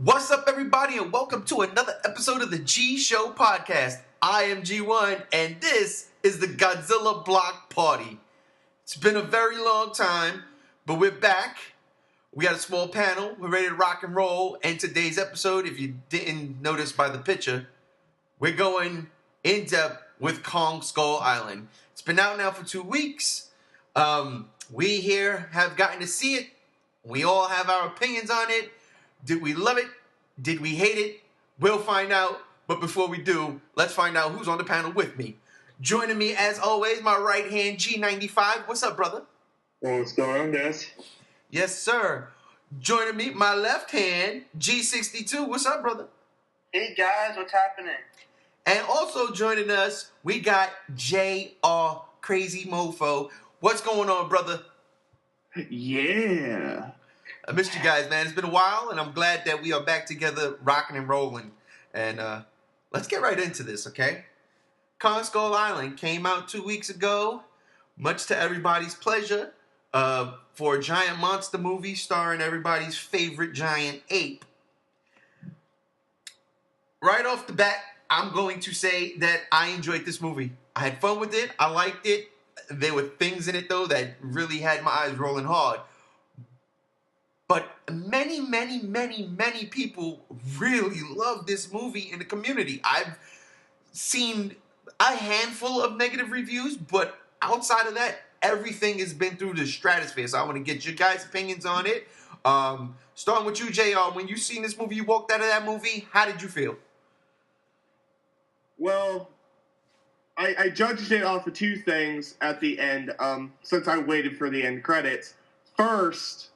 What's up, everybody, and welcome to another episode of the G Show podcast. I am G1, and this is the Godzilla Block Party. It's been a very long time, but we're back. We got a small panel. We're ready to rock and roll. And today's episode, if you didn't notice by the picture, we're going in depth with Kong Skull Island. It's been out now for 2 weeks. We here have gotten to see it. We all have our opinions on it. Did we love it? Did we hate it? We'll find out. But before we do, let's find out who's on the panel with me. Joining me, as always, my right hand, G95. What's up, brother? What's going on, guys? Yes, sir. Joining me, my left hand, G62. What's up, brother? Hey, guys. What's happening? And also joining us, we got JR Crazy Mofo. What's going on, brother? Yeah. I missed you guys, man. It's been a while, and I'm glad that we are back together, rocking and rolling. And let's get right into this, okay? Kong Skull Island came out 2 weeks ago, much to everybody's pleasure, for a giant monster movie starring everybody's favorite giant ape. Right off the bat, I'm going to say that I enjoyed this movie. I had fun with it. I liked it. There were things in it, though, that really had my eyes rolling hard. But many people really love this movie in the community. I've seen a handful of negative reviews, but outside of that, everything has been through the stratosphere. So I want to get your guys' opinions on it. Starting with you, JR, when you seen this movie, you walked out of that movie, how did you feel? Well, I judged it off of two things at the end, since I waited for the end credits. First,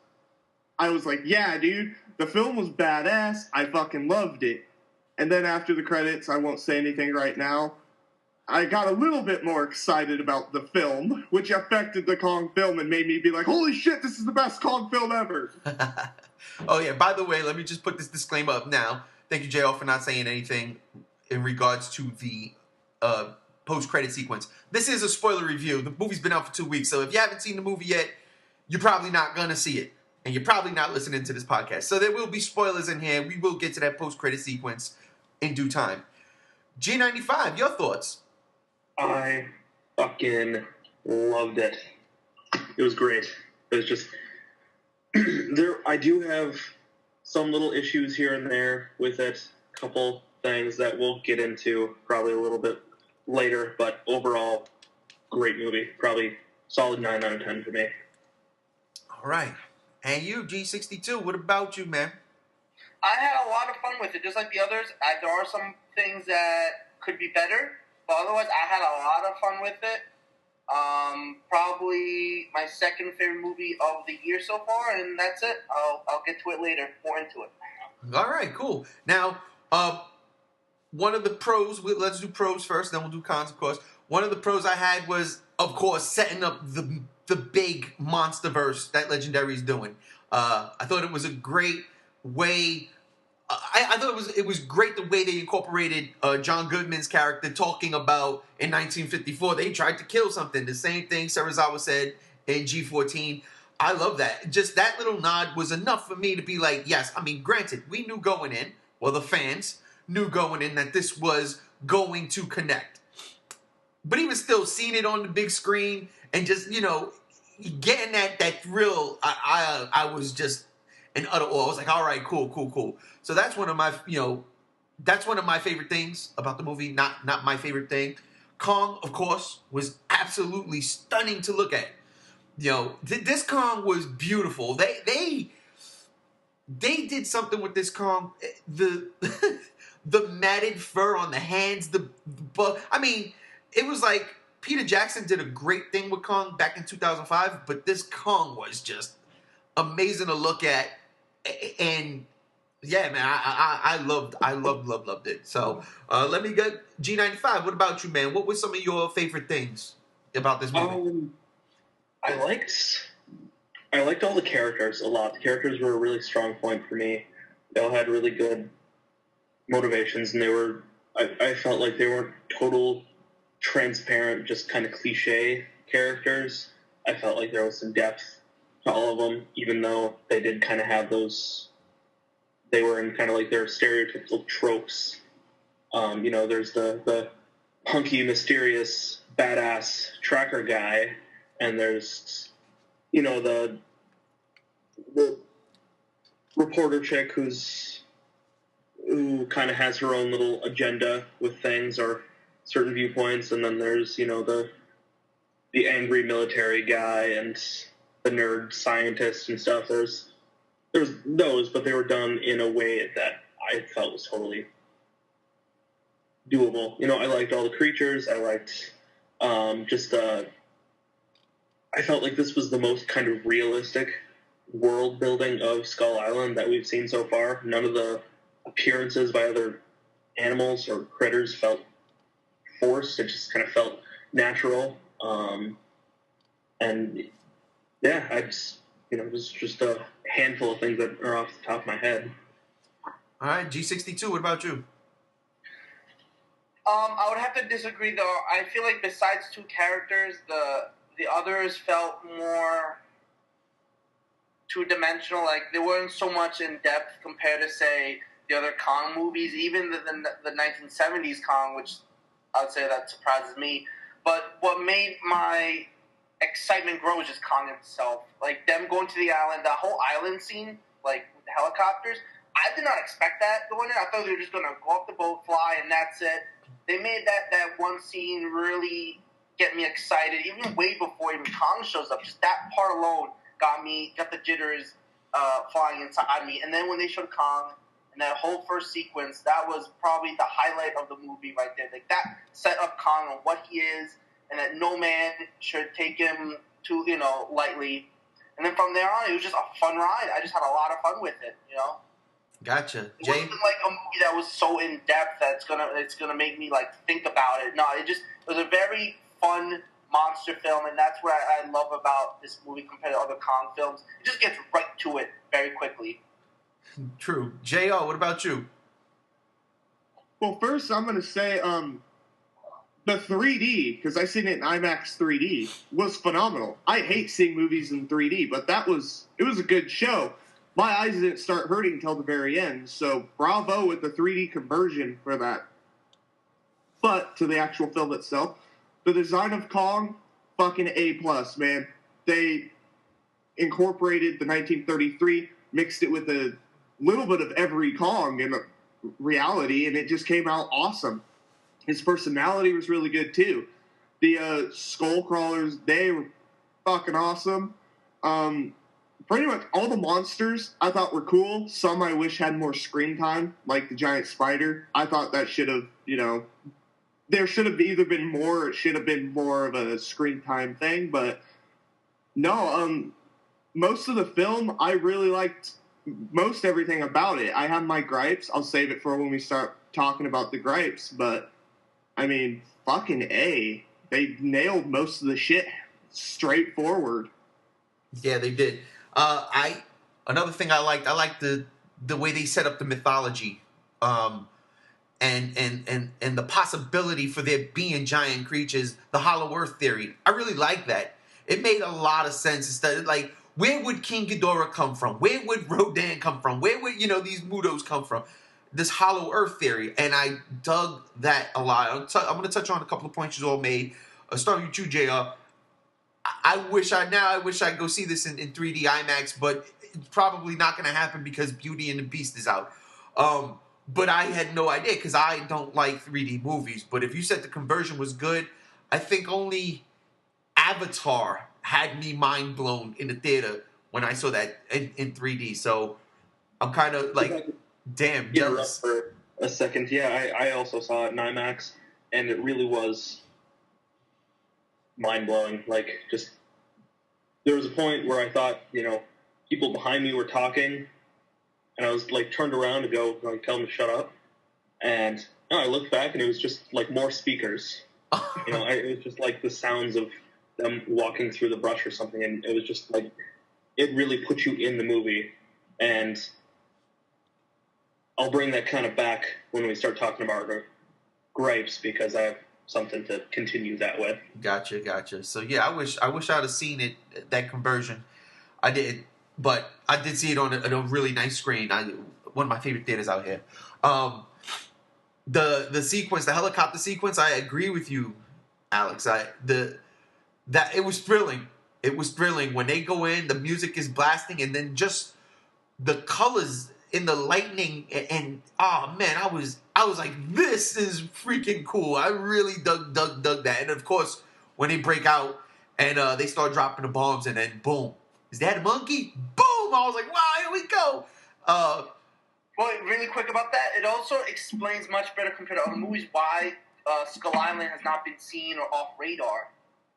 I was like, yeah, dude, the film was badass. I fucking loved it. And then after the credits, I won't say anything right now, I got a little bit more excited about the film, which affected the Kong film and made me be like, holy shit, this is the best Kong film ever. Oh, yeah, by the way, let me just put this disclaimer up now. Thank you, JR, for not saying anything in regards to the post-credit sequence. This is a spoiler review. The movie's been out for 2 weeks, so if you haven't seen the movie yet, you're probably not going to see it. And you're probably not listening to this podcast. So there will be spoilers in here. We will get to that post-credit sequence in due time. G95, your thoughts? I fucking loved it. It was great. It was just... I do have some little issues here and there with it. A couple things that we'll get into probably a little bit later. But overall, great movie. Probably solid 9 out of 10 for me. All right. And you, G62, what about you, man? I had a lot of fun with it, just like the others. There are some things that could be better, but otherwise I had a lot of fun with it. Probably my second favorite movie of the year so far, and that's it. I'll get to it later, more into it. All right, cool. Now, one of the pros, let's do pros first, then we'll do cons, of course. One of the pros I had was, of course, setting up the big monsterverse that Legendary is doing. I thought it was a great way. I thought it was great the way they incorporated John Goodman's character talking about in 1954 they tried to kill something. The same thing Serizawa said in G14. I love that. Just that little nod was enough for me to be like, yes. I mean, granted, we knew going in, well, the fans knew going in that this was going to connect. But even still, seeing it on the big screen and just, getting that thrill, I was just in utter awe. I was like, all right, cool. So that's one of my, that's one of my favorite things about the movie. Not my favorite thing. Kong, of course, was absolutely stunning to look at. This Kong was beautiful. They did something with this Kong. The the matted fur on the hands, it was like Peter Jackson did a great thing with Kong back in 2005, but this Kong was just amazing to look at, and yeah, man, I loved it. So let me get G95. What about you, man? What were some of your favorite things about this movie? I liked all the characters a lot. The characters were a really strong point for me. They all had really good motivations, and I felt like they weren't total transparent, just kind of cliche characters. I felt like there was some depth to all of them, even though they did kind of have those they were in kind of like their stereotypical tropes. There's the hunky, mysterious, badass tracker guy, and there's, the reporter chick who kind of has her own little agenda with things or certain viewpoints, and then there's, the angry military guy and the nerd scientist and stuff. There's those, but they were done in a way that I felt was totally doable. I liked all the creatures. I liked I felt like this was the most kind of realistic world building of Skull Island that we've seen so far. None of the appearances by other animals or critters felt forced. It just kind of felt natural. And yeah, it was just a handful of things that are off the top of my head. All right, G62, what about you? I would have to disagree, though. I feel like besides two characters, the others felt more two-dimensional. Like, they weren't so much in depth compared to, say, the other Kong movies, even the 1970s Kong, which I would say that surprises me. But what made my excitement grow was just Kong himself. Like, them going to the island, the whole island scene, like, with the helicopters, I did not expect that going in. I thought they were just going to go off the boat, fly, and that's it. They made that one scene really get me excited, even way before even Kong shows up. Just that part alone got the jitters flying inside me. And then when they showed Kong and that whole first sequence, that was probably the highlight of the movie right there. Like, that set up Kong on what he is, and that no man should take him too, lightly. And then from there on, it was just a fun ride. I just had a lot of fun with it, Gotcha. It wasn't like a movie that was so in depth that it's gonna make me like think about it. No, it was a very fun monster film, and that's what I love about this movie compared to other Kong films. It just gets right to it very quickly. True. JR, what about you? Well, first I'm gonna say the 3D, because I seen it in IMAX 3D, was phenomenal. I hate seeing movies in 3D, but it was a good show. My eyes didn't start hurting until the very end, so bravo with the 3D conversion for that. But to the actual film itself, the design of Kong, fucking A+, man. They incorporated the 1933, mixed it with a little bit of every Kong in reality, and it just came out awesome. His personality was really good, too. The skull crawlers, they were fucking awesome. Pretty much all the monsters I thought were cool. Some I wish had more screen time, like the giant spider. I thought that should have, there should have either been more or it should have been more of a screen time thing. But no, most of the film, I really liked most everything about it. I have my gripes. I'll save it for when we start talking about the gripes. But, I mean, fucking A. They nailed most of the shit straightforward. Yeah, they did. Another thing I liked the way they set up the mythology, and the possibility for there being giant creatures, the Hollow Earth theory. I really like that. It made a lot of sense. Instead of like, where would King Ghidorah come from? Where would Rodan come from? Where would these Mudos come from? This Hollow Earth theory, and I dug that a lot. I'm going to touch on a couple of points you all made. Starting with you, JR. I wish I'd go see this in 3D IMAX, but it's probably not going to happen because Beauty and the Beast is out. But I had no idea because I don't like 3D movies. But if you said the conversion was good, I think only Avatar had me mind blown in the theater when I saw that in 3D. So I'm kind of like, damn, jealous. For a second, yeah, I also saw it in IMAX, and it really was mind-blowing. Like, just, there was a point where I thought, people behind me were talking, and I was, like, turned around to go, like, tell them to shut up, and I looked back, and it was just, like, more speakers. It was just, like, the sounds of them walking through the brush or something, and it was just, like, it really put you in the movie, and I'll bring that kind of back when we start talking about our gripes, because I have something to continue that with. Gotcha. So yeah, I wish I'd have seen it, that conversion. I did, but I did see it on a really nice screen. one of my favorite theaters out here. The sequence, the helicopter sequence, I agree with you, Alex. That it was thrilling. It was thrilling when they go in. The music is blasting, and then just the colors in the lightning, and oh man, I was like, this is freaking cool. I really dug that. And of course, when they break out and they start dropping the bombs, and then boom, is that a monkey? Boom! I was like, wow, here we go. Well, really quick about that, it also explains much better compared to other movies why Skull Island has not been seen or off radar.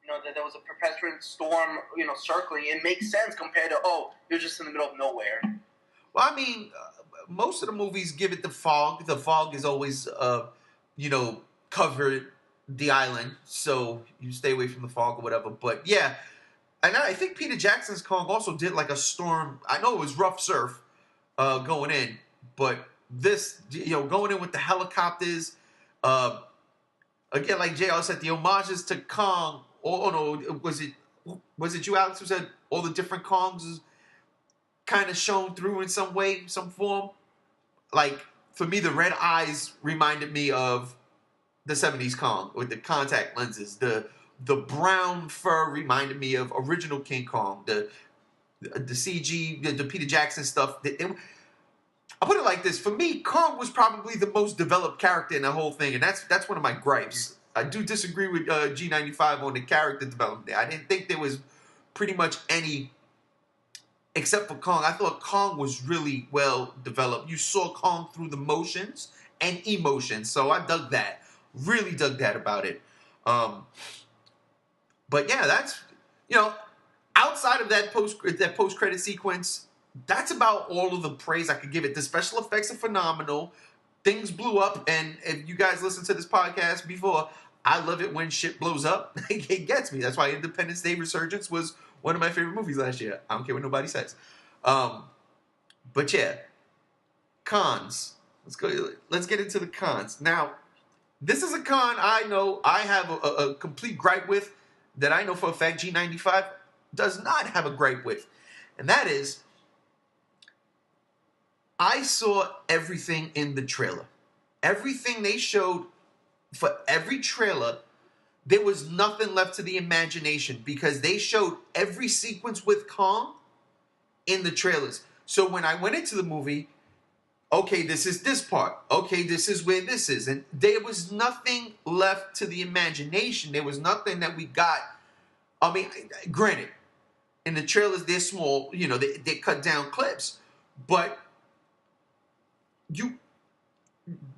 You know, that there was a perpetual storm, you know, circling. It makes sense compared to, you're just in the middle of nowhere. Well, I mean, most of the movies give it the fog. The fog is always, covered the island, so you stay away from the fog or whatever. But yeah, and I think Peter Jackson's Kong also did like a storm. I know it was rough surf going in, but this, going in with the helicopters, again, like JR said, the homages to Kong. Oh no, was it you, Alex, who said all the different Kongs kind of shown through in some way, some form? Like, for me, the red eyes reminded me of the 70s Kong with the contact lenses. The brown fur reminded me of original King Kong. The CG, the Peter Jackson stuff. I'll put it like this. For me, Kong was probably the most developed character in the whole thing, and that's one of my gripes. I do disagree with G95 on the character development there. I didn't think there was pretty much any, except for Kong. I thought Kong was really well developed. You saw Kong through the motions and emotions, so I dug that. Really dug that about it. But yeah, that's, outside of that post-credit sequence, that's about all of the praise I could give it. The special effects are phenomenal. Things blew up, and if you guys listen to this podcast before, I love it when shit blows up. It gets me. That's why Independence Day Resurgence was one of my favorite movies last year. I don't care what nobody says. But yeah, cons. Let's get into the cons. Now, this is a con I know I have a complete gripe with, that I know for a fact G95 does not have a gripe with. And that is, I saw everything in the trailer. Everything they showed for every trailer, there was nothing left to the imagination, because they showed every sequence with Kong in the trailers. So when I went into the movie, okay, this is this part. Okay, this is where this is. And there was nothing left to the imagination. There was nothing that we got. I mean, granted, in the trailers, they're small. They cut down clips. But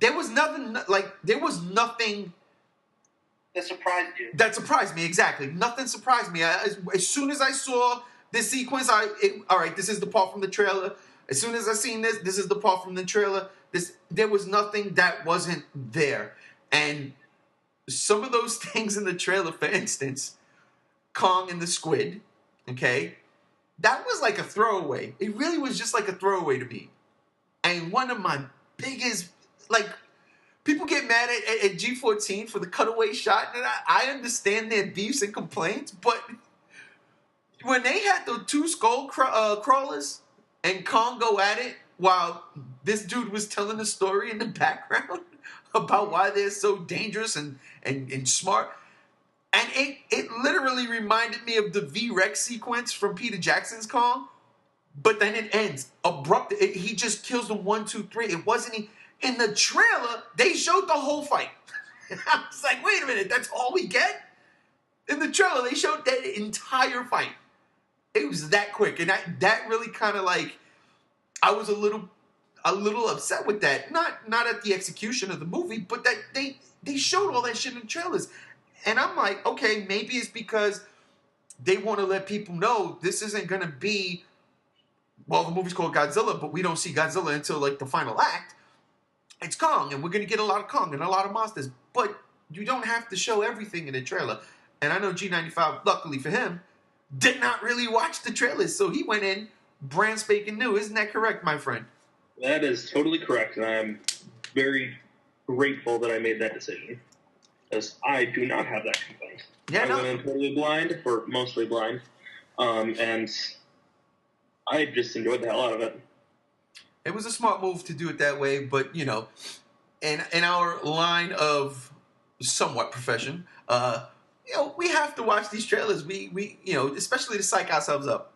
there was nothing that surprised you. That surprised me, exactly. Nothing surprised me. As soon as I saw this sequence, all right, this is the part from the trailer. As soon as I seen this is the part from the trailer. There was nothing that wasn't there. And some of those things in the trailer, for instance, Kong and the squid, okay, that was like a throwaway. It really was just like a throwaway to me. And one of my biggest, people get mad at G14 for the cutaway shot, and I understand their beefs and complaints, but when they had the two skull crawlers and Kong go at it while this dude was telling a story in the background about why they're so dangerous and smart, and it literally reminded me of the V-Rex sequence from Peter Jackson's Kong, but then it ends abrupt. He just kills them 1, 2, 3. It wasn't in the trailer. They showed the whole fight. I was like, wait a minute, that's all we get? In the trailer, they showed that entire fight. It was that quick, and that really kind of I was a little upset with that. Not at the execution of the movie, but that they showed all that shit in the trailers, and I'm like, okay, maybe it's because they want to let people know this isn't gonna be. Well, the movie's called Godzilla, but we don't see Godzilla until the final act. It's Kong, and we're going to get a lot of Kong and a lot of monsters. But you don't have to show everything in the trailer. And I know G95, luckily for him, did not really watch the trailers. So he went in brand spanking new. Isn't that correct, my friend? That is totally correct. And I'm very grateful that I made that decision, because I do not have that complaint. Yeah, I went in totally blind, or mostly blind. And I just enjoyed the hell out of it. It was a smart move to do it that way, but you know, in our line of somewhat profession, you know, we have to watch these trailers. We you know, especially to psych ourselves up.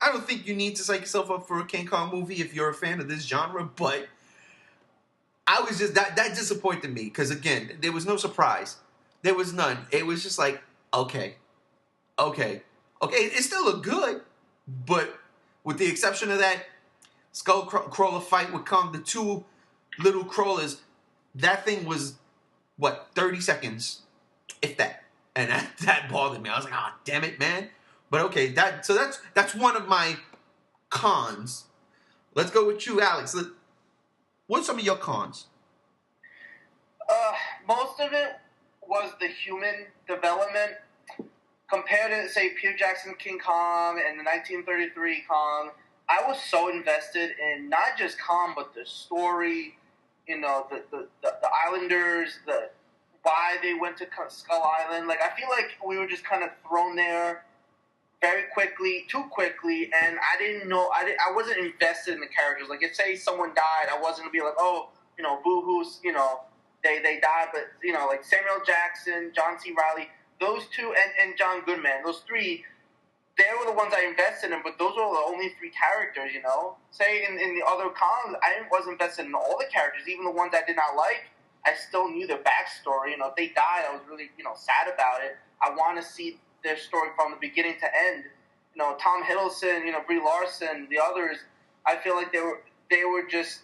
I don't think you need to psych yourself up for a King Kong movie if you're a fan of this genre, but I was just that disappointed me because again, there was no surprise. There was none. It was just like, okay, okay, okay. It still looked good, but with the exception of that skull crawler fight with Kong, the two little crawlers, that thing was what 30 seconds, if that, and that bothered me. I was like, ah, damn it, man. But okay, that's one of my cons. Let's go with you, Alex. What's some of your cons? Most of it was the human development compared to, say, Peter Jackson King Kong and the 1933 Kong. I was so invested in not just Kong, but the story, you know, the Islanders, the why they went to Skull Island. Like, I feel like we were just kind of thrown there very quickly, too quickly, and I didn't know, I wasn't invested in the characters. Like, if, say, someone died, I wasn't going to be like, oh, you know, boo-hoos, you know, they died, but, you know, like Samuel Jackson, John C. Reilly, those two, and John Goodman, those three, they were the ones I invested in, but those were the only three characters, you know? Say, in the other Kongs, I wasn't invested in all the characters, even the ones I did not like. I still knew their backstory. You know, if they died, I was really, you know, sad about it. I want to see their story from the beginning to end. You know, Tom Hiddleston, you know, Brie Larson, the others, I feel like they were just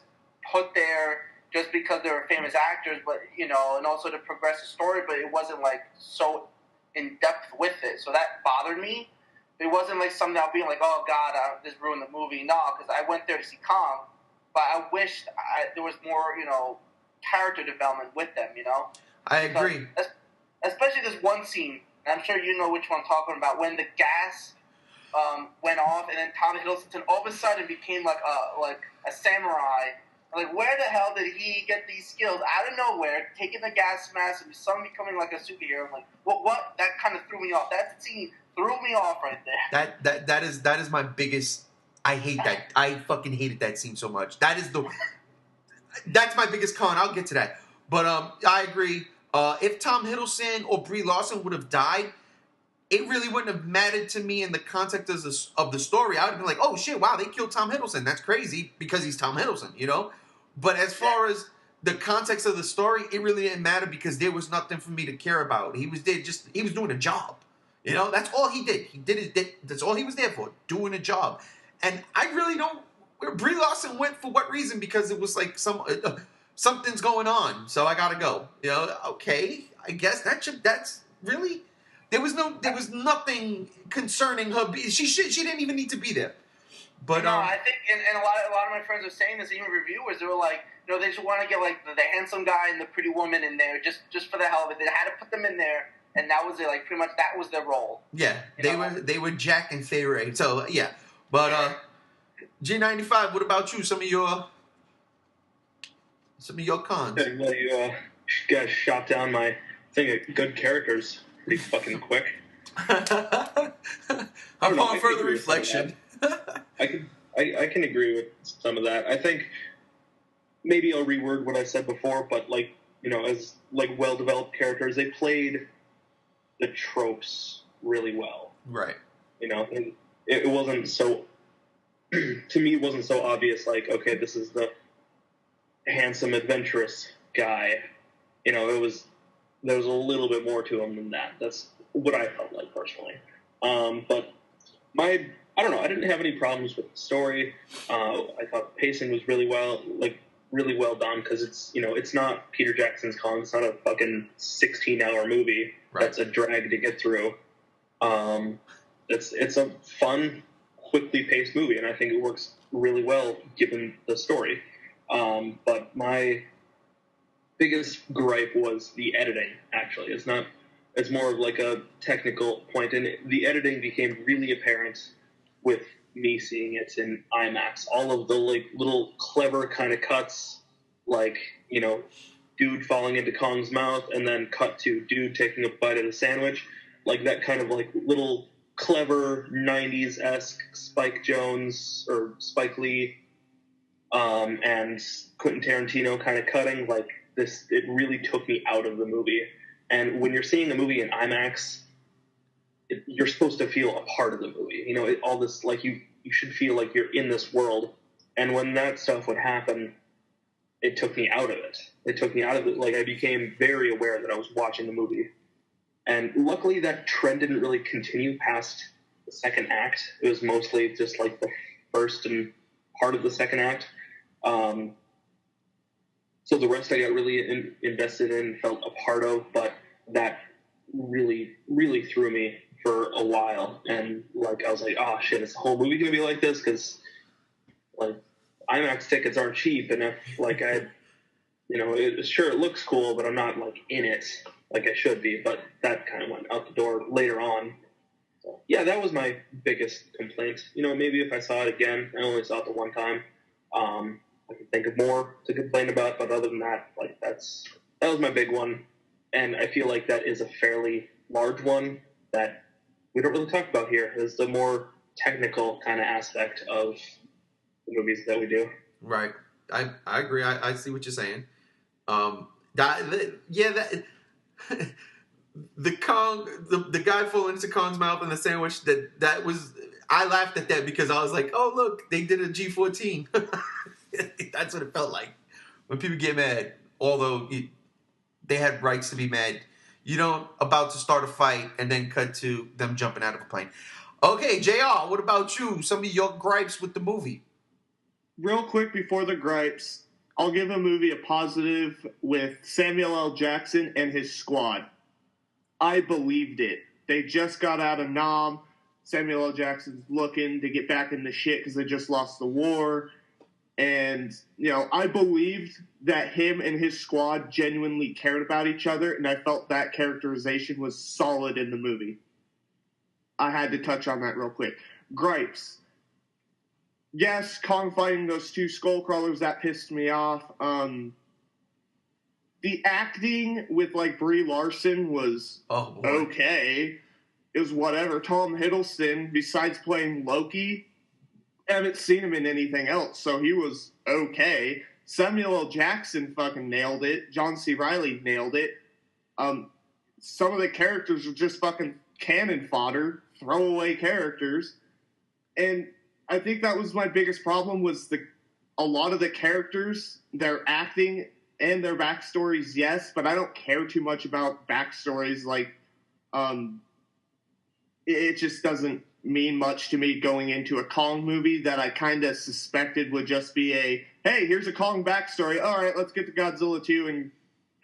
put there just because they were famous actors, but, you know, and also to progress the story, but it wasn't, like, so in-depth with it. So that bothered me. It wasn't, like, something I'll be like, oh, God, this ruined the movie. No, because I went there to see Kong, but I wished there was more, you know, character development with them, you know? I agree. Especially this one scene, and I'm sure you know which one I'm talking about, when the gas went off, and then Tom Hiddleston all of a sudden became like a samurai. Like, where the hell did he get these skills? Out of nowhere, taking the gas mask and suddenly becoming like a superhero. I'm like, what? That kind of threw me off. That scene threw me off right there. That is my biggest. I hate that. I fucking hated that scene so much. That's my biggest con. I'll get to that. But I agree. If Tom Hiddleston or Brie Larson would have died, it really wouldn't have mattered to me in the context of the story. I would have been like, oh shit, wow, they killed Tom Hiddleston. That's crazy because he's Tom Hiddleston, you know? But as far as the context of the story, it really didn't matter because there was nothing for me to care about. He was doing a job. You know, that's all he did. That's all he was there for, doing a job. And I really don't, where Brie Larson went for what reason? Because it was like something's going on, so I gotta go. You know, okay, I guess that's really. There was nothing concerning her. She didn't even need to be there. But no, I think, and a lot of my friends are saying this, even reviewers, they were like, you know, they just want to get like the handsome guy and the pretty woman in there just for the hell of it. They had to put them in there, and that was it. Like, pretty much that was their role. Yeah, they were Jack and Fay Ray. So yeah, but G95. What about you? Some of your cons. Yeah, well, you guys shot down my thing of good characters pretty fucking quick. Upon further reflection, I can agree with some of that. I think maybe I'll reword what I said before, but like, you know, as like well-developed characters, they played the tropes really well. Right. You know, and it wasn't so. To me, it wasn't so obvious. Like, okay, this is the handsome, adventurous guy. You know, there was a little bit more to him than that. That's what I felt like personally. But I don't know. I didn't have any problems with the story. I thought the pacing was really well done because it's not Peter Jackson's Kong. It's not a fucking 16-hour movie. Right. That's a drag to get through. It's a fun, quickly paced movie, and I think it works really well given the story. But my biggest gripe was the editing, actually. It's more of like a technical point, and the editing became really apparent with me seeing it in IMAX. All of the like little clever kind of cuts, like, you know, dude falling into Kong's mouth and then cut to dude taking a bite of the sandwich, like that kind of like little clever 90s-esque Spike Jonze or Spike Lee and Quentin Tarantino kind of cutting, like this, it really took me out of the movie. And when you're seeing a movie in IMAX, you're supposed to feel a part of the movie. You know, all this, like you should feel like you're in this world. And when that stuff would happen, it took me out of it. It took me out of it. Like, I became very aware that I was watching the movie. And luckily that trend didn't really continue past the second act. It was mostly just like the first and part of the second act. So the rest I got really invested in, felt a part of, but that really, really threw me for a while. And like, I was like, oh shit, is the whole movie going to be like this? Because like IMAX tickets aren't cheap. And if like sure, it looks cool, but I'm not like in it like I should be. But that kind of went out the door later on. So, yeah, that was my biggest complaint. You know, maybe if I saw it again, I only saw it the one time. I can think of more to complain about, but other than that, like that was my big one, and I feel like that is a fairly large one that we don't really talk about here. Is the more technical kind of aspect of the movies that we do. Right, I agree. I see what you're saying. The Kong, the guy falling into Kong's mouth in the sandwich. That was, I laughed at that because I was like, oh look, they did a G14. That's what it felt like when people get mad. Although they had rights to be mad. You don't about to start a fight and then cut to them jumping out of a plane. Okay, JR, what about you? Some of your gripes with the movie. Real quick before the gripes, I'll give the movie a positive with Samuel L. Jackson and his squad. I believed it. They just got out of Nam. Samuel L. Jackson's looking to get back in the shit because they just lost the war. And, you know, I believed that him and his squad genuinely cared about each other, and I felt that characterization was solid in the movie. I had to touch on that real quick. Gripes. Yes, Kong fighting those two skullcrawlers, that pissed me off. The acting with, like, Brie Larson was okay. It was whatever. Tom Hiddleston, besides playing Loki, I haven't seen him in anything else, so he was okay. Samuel L. Jackson fucking nailed it. John C. Reilly nailed it. Some of the characters were just fucking cannon fodder, throwaway characters. And I think that was my biggest problem was a lot of the characters, their acting and their backstories, yes, but I don't care too much about backstories. Like, it just doesn't mean much to me going into a Kong movie that I kind of suspected would just be a, hey, here's a Kong backstory. All right, let's get to Godzilla 2 and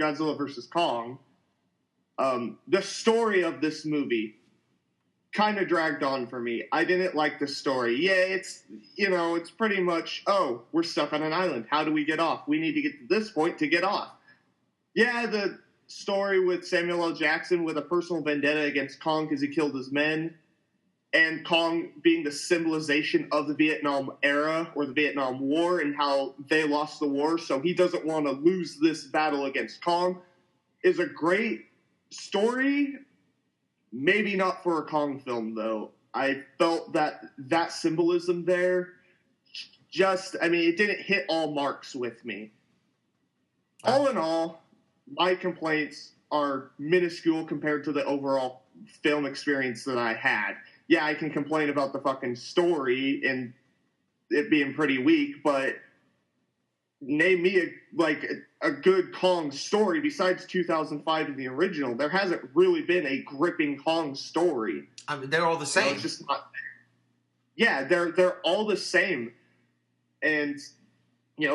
Godzilla vs. Kong. The story of this movie kind of dragged on for me. I didn't like the story. Yeah, it's pretty much, oh, we're stuck on an island. How do we get off? We need to get to this point to get off. Yeah, the story with Samuel L. Jackson with a personal vendetta against Kong because he killed his men, and Kong being the symbolization of the Vietnam era or the Vietnam War and how they lost the war, so he doesn't want to lose this battle against Kong, is a great story. Maybe not for a Kong film, though. I felt that symbolism there it didn't hit all marks with me. All in all, my complaints are minuscule compared to the overall film experience that I had. Yeah, I can complain about the fucking story and it being pretty weak, but name me a good Kong story besides 2005 in the original. There hasn't really been a gripping Kong story. I mean, they're all the same. It's just not. Yeah, they're all the same, and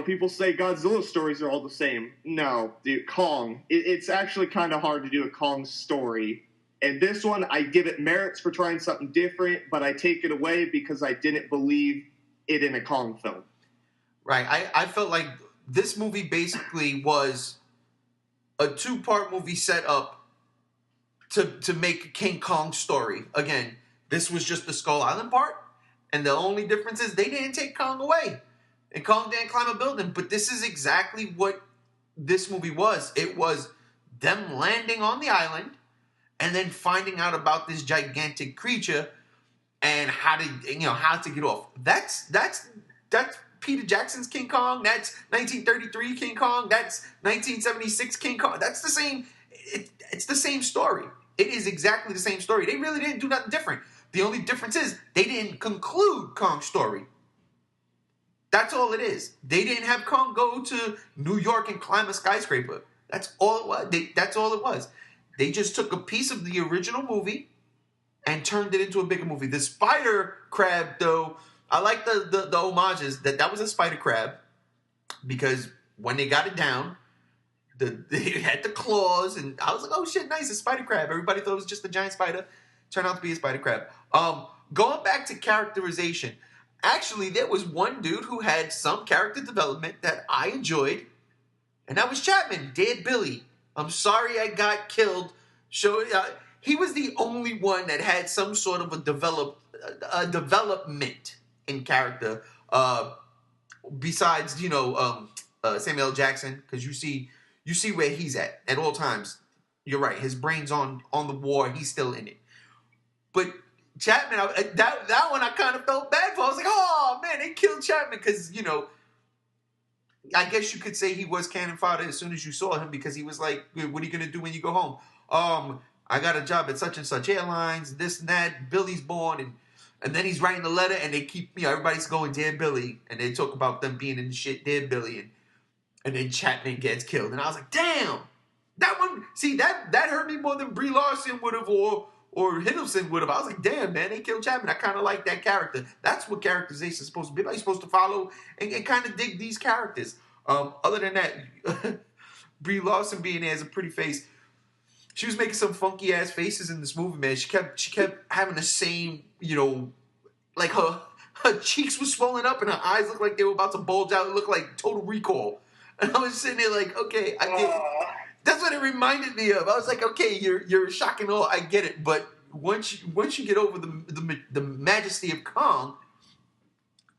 people say Godzilla stories are all the same. No, dude, Kong. It's actually kind of hard to do a Kong story. And this one, I give it merits for trying something different, but I take it away because I didn't believe it in a Kong film. Right. I felt like this movie basically was a 2-part movie set up to make King Kong story. Again, this was just the Skull Island part, and the only difference is they didn't take Kong away. And Kong didn't climb a building, but this is exactly what this movie was. It was them landing on the island and then finding out about this gigantic creature and how to get off. That's Peter Jackson's King Kong. That's 1933 King Kong. That's 1976 King Kong. That's the same. It's the same story. It is exactly the same story. They really didn't do nothing different. The only difference is they didn't conclude Kong's story. That's all it is. They didn't have Kong go to New York and climb a skyscraper. That's all it was. That's all it was. They just took a piece of the original movie and turned it into a bigger movie. The spider crab, though, I like the homages. That was a spider crab because when they got it down, they had the claws, and I was like, oh shit, nice, a spider crab. Everybody thought it was just a giant spider. Turned out to be a spider crab. Going back to characterization, actually, there was one dude who had some character development that I enjoyed, and that was Chapman, Dead Billy. I'm sorry I got killed. He was the only one that had some sort of a development in character, besides Samuel L. Jackson, because you see where he's at all times. You're right. His brain's on the war. He's still in it. But Chapman, that one I kind of felt bad for. I was like, oh man, they killed Chapman because I guess you could say he was cannon fodder as soon as you saw him, because he was like, what are you gonna do when you go home? I got a job at such and such airlines, this and that. Billy's born, and then he's writing the letter, and they keep everybody's going Dead Billy, and they talk about them being in the shit Dead Billy, and then Chapman gets killed, and I was like, damn, that one. See, that hurt me more than Brie Larson would have or Hiddleston would have. I was like, damn, man, they killed Chapman. I kind of like that character. That's what characterization is supposed to be. You're supposed to follow and kind of dig these characters. Other than that, Brie Larson being there as a pretty face. She was making some funky ass faces in this movie, man. She kept having the same, like her cheeks were swollen up and her eyes looked like they were about to bulge out. It looked like Total Recall. And I was sitting there like, okay, I get it. That's what it reminded me of. I was like, okay, you're shocking all, I get it. But once you get over the majesty of Kong,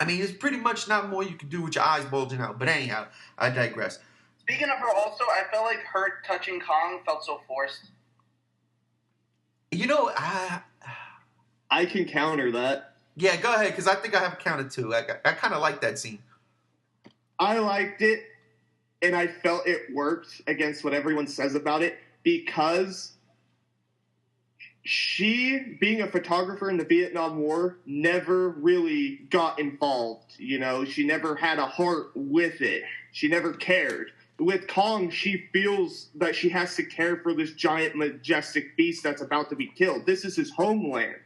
I mean, there's pretty much not more you can do with your eyes bulging out. But anyhow, I digress. Speaking of her also, I felt like her touching Kong felt so forced. I can counter that. Yeah, go ahead, because I think I have counted too. I kind of like that scene. I liked it, and I felt it worked against what everyone says about it, because she, being a photographer in the Vietnam War, never really got involved. She never had a heart with it. She never cared. With Kong, she feels that she has to care for this giant, majestic beast that's about to be killed. This is his homeland.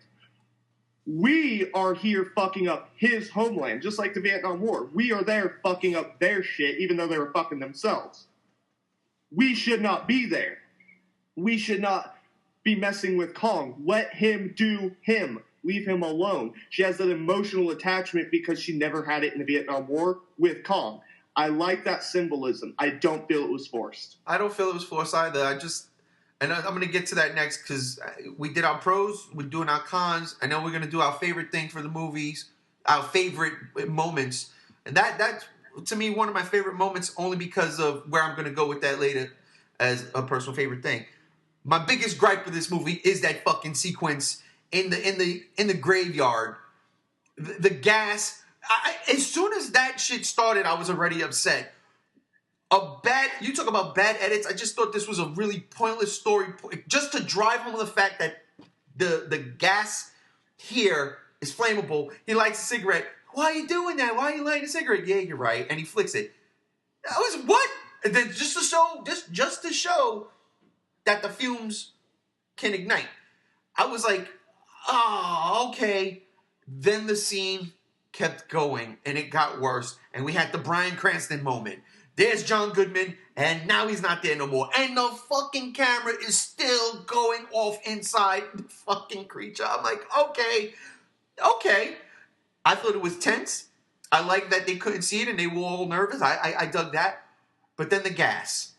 We are here fucking up his homeland, just like the Vietnam War. We are there fucking up their shit, even though they were fucking themselves. We should not be there. We should not be messing with Kong. Let him do him. Leave him alone. She has that emotional attachment because she never had it in the Vietnam War with Kong. I like that symbolism. I don't feel it was forced. I don't feel it was forced either. I'm going to get to that next, because we did our pros, we're doing our cons, and then we're going to do our favorite thing for the movies, our favorite moments. And that's, to me, one of my favorite moments, only because of where I'm going to go with that later as a personal favorite thing. My biggest gripe with this movie is that fucking sequence in the graveyard. The gas. As soon as that shit started, I was already upset. You talk about bad edits. I just thought this was a really pointless story, just to drive home the fact that the gas here is flammable. He lights a cigarette. Why are you doing that? Why are you lighting a cigarette? Yeah, you're right. And he flicks it. I was, what? And then just to show that the fumes can ignite. I was like, oh, okay. Then the scene kept going, and it got worse. And we had the Bryan Cranston moment. There's John Goodman, and now he's not there no more. And the fucking camera is still going off inside the fucking creature. I'm like, okay. I thought it was tense. I like that they couldn't see it, and they were all nervous. I dug that. But then the gas.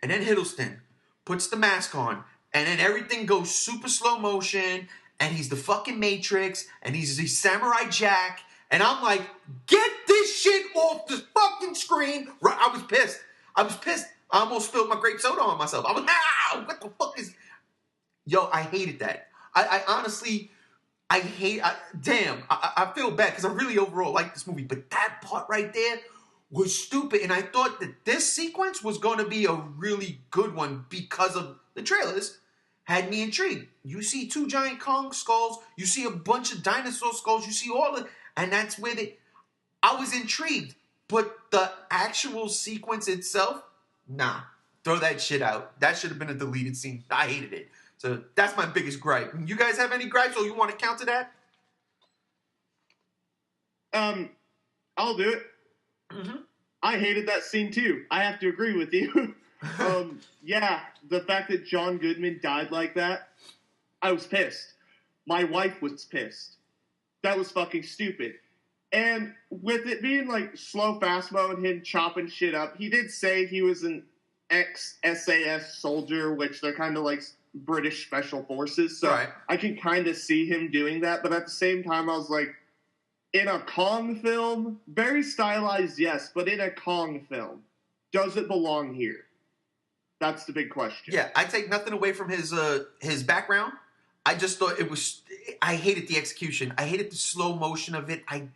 And then Hiddleston puts the mask on, and then everything goes super slow motion, and he's the fucking Matrix, and he's the Samurai Jack. And I'm like, get this shit off the fucking screen. I was pissed. I almost spilled my grape soda on myself. I was, what the fuck is... Yo, I hated that. I honestly... I feel bad because I really overall like this movie, but that part right there was stupid, and I thought that this sequence was going to be a really good one because of the trailers had me intrigued. You see two giant Kong skulls, you see a bunch of dinosaur skulls, you see all of, and that's where I was intrigued, but the actual sequence itself, nah, throw that shit out. That should have been a deleted scene. I hated it. So that's my biggest gripe. You guys have any gripes or you want to counter that? I'll do it. Mm-hmm. I hated that scene too. I have to agree with you. Yeah, the fact that John Goodman died like that, I was pissed. My wife was pissed. That was fucking stupid. And with it being like slow fast mo and him chopping shit up, he did say he was an ex-SAS soldier, which they're kind of like British special forces. So right. I can kind of see him doing that. But at the same time, I was like, in a Kong film, very stylized, yes, but in a Kong film, does it belong here? That's the big question. Yeah, I take nothing away from his background. I just thought it was. I hated the execution. I hated the slow motion of it. I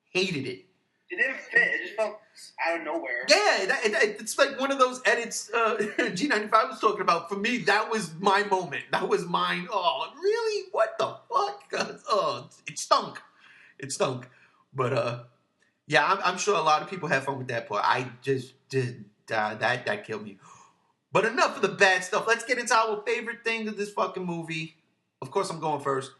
hated it. It didn't fit. It just felt out of nowhere. Yeah, it's like one of those edits G95 was talking about. For me, that was my moment. That was mine. Oh, really? What the fuck? Oh, it stunk. It stunk. But yeah, I'm sure a lot of people had fun with that part. I just did that killed me. But enough of the bad stuff. Let's get into our favorite thing of this fucking movie. Of course, I'm going first.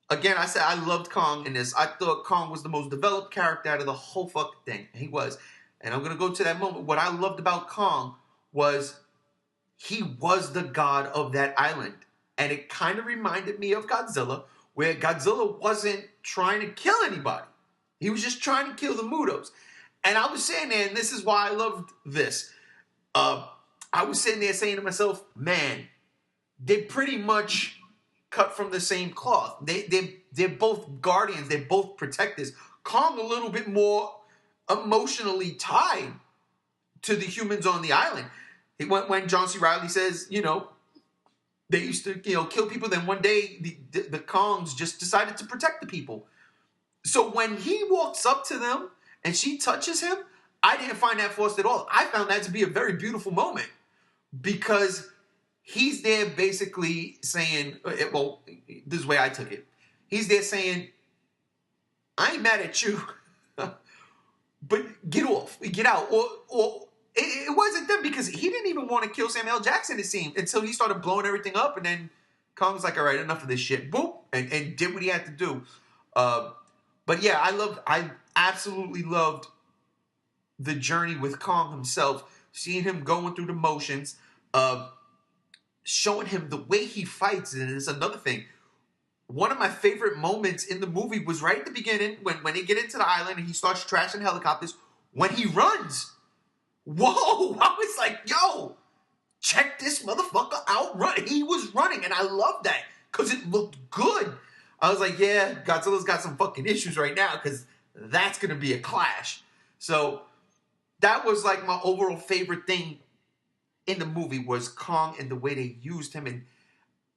Again, I said I loved Kong in this. I thought Kong was the most developed character out of the whole fucking thing. He was. And I'm going to go to that moment. What I loved about Kong was he was the god of that island. And it kind of reminded me of Godzilla, where Godzilla wasn't trying to kill anybody. He was just trying to kill the Mutos. And I was saying there, and this is why I loved this. I was sitting there saying to myself, man, they pretty much cut from the same cloth. They're both guardians. They're both protectors. Kong a little bit more emotionally tied to the humans on the island. When John C. Reilly says, they used to, kill people. Then one day the Kongs just decided to protect the people. So when he walks up to them and she touches him, I didn't find that forced at all. I found that to be a very beautiful moment because he's there basically saying, well, this is the way I took it. He's there saying, I ain't mad at you, but get off, get out. Or it wasn't them because he didn't even want to kill Samuel L. Jackson, it seemed, until he started blowing everything up. And then Kong was like, all right, enough of this shit. Boop. And did what he had to do. But yeah, I absolutely loved the journey with Kong himself, seeing him going through the motions, showing him the way he fights. And it's another thing. One of my favorite moments in the movie was right at the beginning when they get into the island and he starts trashing helicopters. When he runs, whoa! I was like, yo, check this motherfucker out run. He was running, and I love that because it looked good. I was like, yeah, Godzilla's got some fucking issues right now because that's going to be a clash. So that was like my overall favorite thing in the movie was Kong and the way they used him, and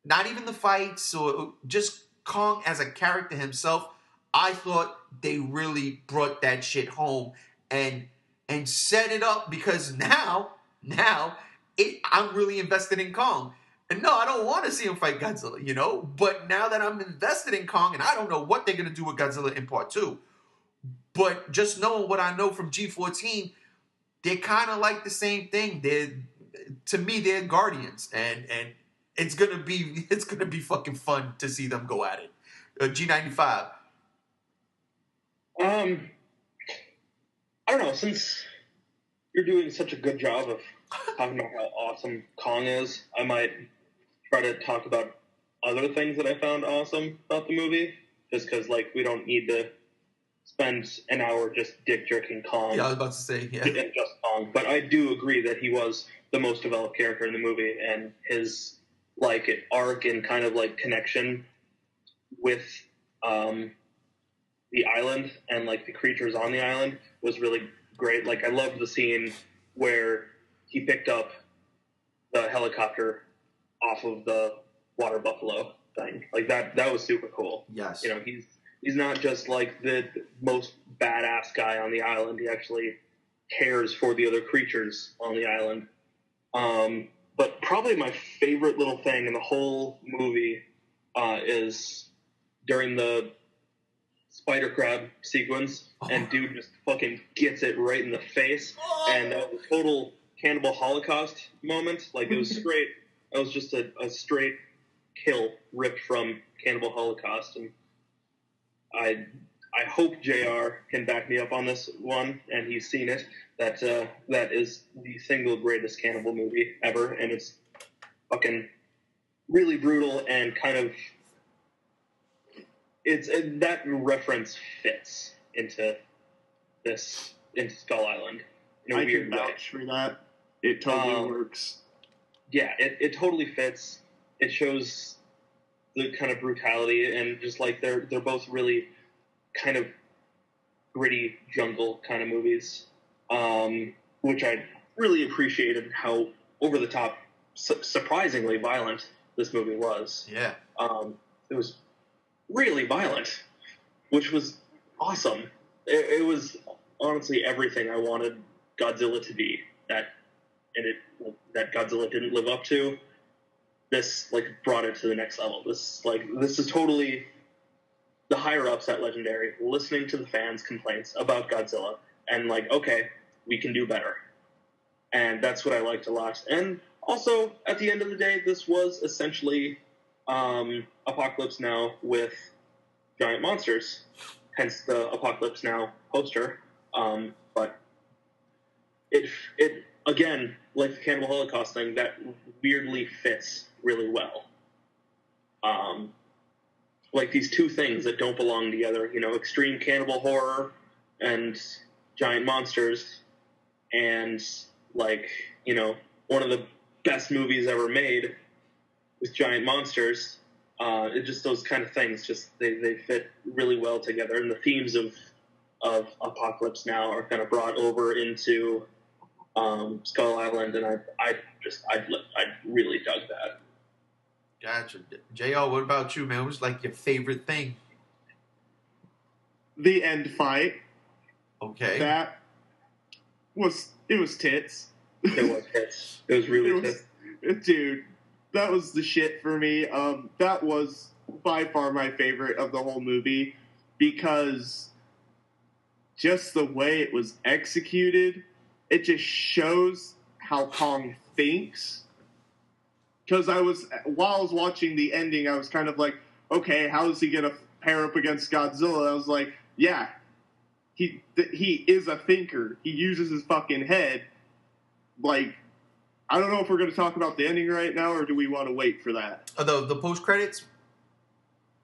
not even the fights or just Kong as a character himself. I thought they really brought that shit home and set it up because now I'm really invested in Kong. And no, I don't want to see him fight Godzilla, But now that I'm invested in Kong, and I don't know what they're going to do with Godzilla in Part 2, but just knowing what I know from G14, they're kind of like the same thing. To me, they're guardians, and it's gonna be fucking fun to see them go at it. G95. I don't know. Since you're doing such a good job of talking about how awesome Kong is, I might try to talk about other things that I found awesome about the movie. Just because, we don't need to spend an hour just dick jerking Kong. Yeah, I was about to say, yeah. And just Kong. But I do agree that he was the most developed character in the movie, and his arc and kind of connection with the island and the creatures on the island was really great. I loved the scene where he picked up the helicopter off of the water buffalo thing. Like that was super cool. Yes. You know, he's not just like the most badass guy on the island. He actually cares for the other creatures on the island. But probably my favorite little thing in the whole movie is during the spider crab sequence, and dude just fucking gets it right in the face, and a total Cannibal Holocaust moment. Like, it was straight. It was just a straight kill ripped from Cannibal Holocaust, and I hope JR can back me up on this one, and he's seen it. That is the single greatest cannibal movie ever, and it's fucking really brutal and kind of that reference fits into Skull Island in a weird way. I can vouch for that. It totally works. Yeah, it totally fits. It shows the kind of brutality, and just like they're both really kind of gritty jungle kind of movies, which I really appreciated how over the top, surprisingly violent this movie was. Yeah, it was really violent, which was awesome. It was honestly everything I wanted Godzilla to be. That Godzilla didn't live up to. This brought it to the next level. This is totally the higher ups at Legendary listening to the fans' complaints about Godzilla and okay, we can do better. And that's what I liked a lot. And also, at the end of the day, this was essentially Apocalypse Now with giant monsters, hence the Apocalypse Now poster. But it again, like the Cannibal Holocaust thing, that weirdly fits really well. Like these two things that don't belong together, extreme cannibal horror and giant monsters, and one of the best movies ever made with giant monsters. It just, those kind of things, just they fit really well together, and the themes of Apocalypse Now are kind of brought over into Skull Island, and I really dug that. Gotcha. JL, what about you, man? What was your favorite thing? The end fight. Okay. It was tits. It was tits. It was really tits. Dude, that was the shit for me. That was by far my favorite of the whole movie, because just the way it was executed, it just shows how Kong thinks. Because while I was watching the ending, I was kind of like, okay, how is he going to pair up against Godzilla? I was like, yeah, he is a thinker. He uses his fucking head. I don't know if we're going to talk about the ending right now, or do we want to wait for that? The post-credits?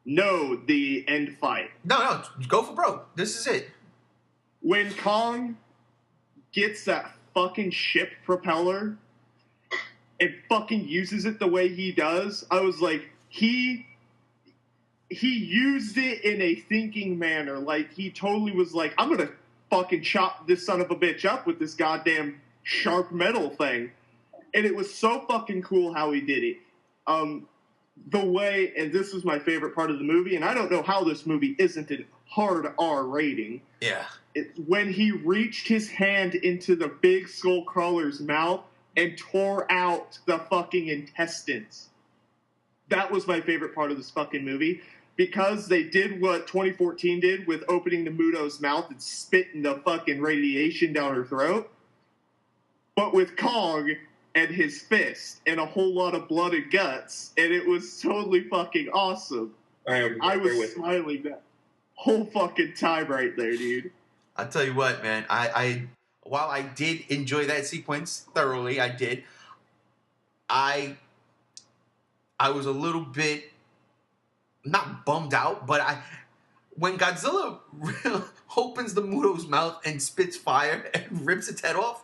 No, the end fight. No, go for broke. This is it. When Kong gets that fucking ship propeller and fucking uses it the way he does, I was like, he used it in a thinking manner. He totally was like, I'm gonna fucking chop this son of a bitch up with this goddamn sharp metal thing. And it was so fucking cool how he did it. The way, and this was my favorite part of the movie, and I don't know how this movie isn't a hard R rating. Yeah. When he reached his hand into the big skull crawler's mouth and tore out the fucking intestines. That was my favorite part of this fucking movie, because they did what 2014 did with opening the Muto's mouth and spitting the fucking radiation down her throat. But with Kong and his fist and a whole lot of blood and guts, and it was totally fucking awesome. I was smiling that whole fucking time right there, dude. I'll tell you what, man. While I did enjoy that sequence thoroughly, I did. I was a little bit not bummed out, but when Godzilla opens the Muto's mouth and spits fire and rips its head off,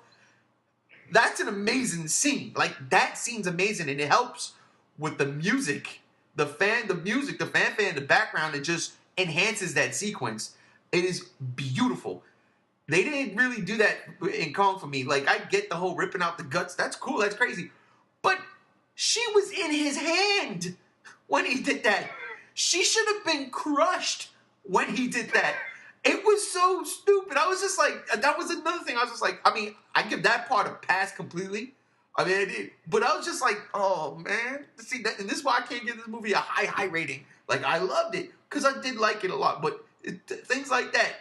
that's an amazing scene. That scene's amazing, and it helps with the music. The fanfare in the background, it just enhances that sequence. It is beautiful. They didn't really do that in Kong for me. I get the whole ripping out the guts. That's cool. That's crazy. But she was in his hand when he did that. She should have been crushed when he did that. It was so stupid. I was just like, that was another thing. I was just like, I mean, I give that part a pass completely. I mean, I did, but I was just like, oh man. See, and this is why I can't give this movie a high rating. Like, I loved it because I did like it a lot, but things like that.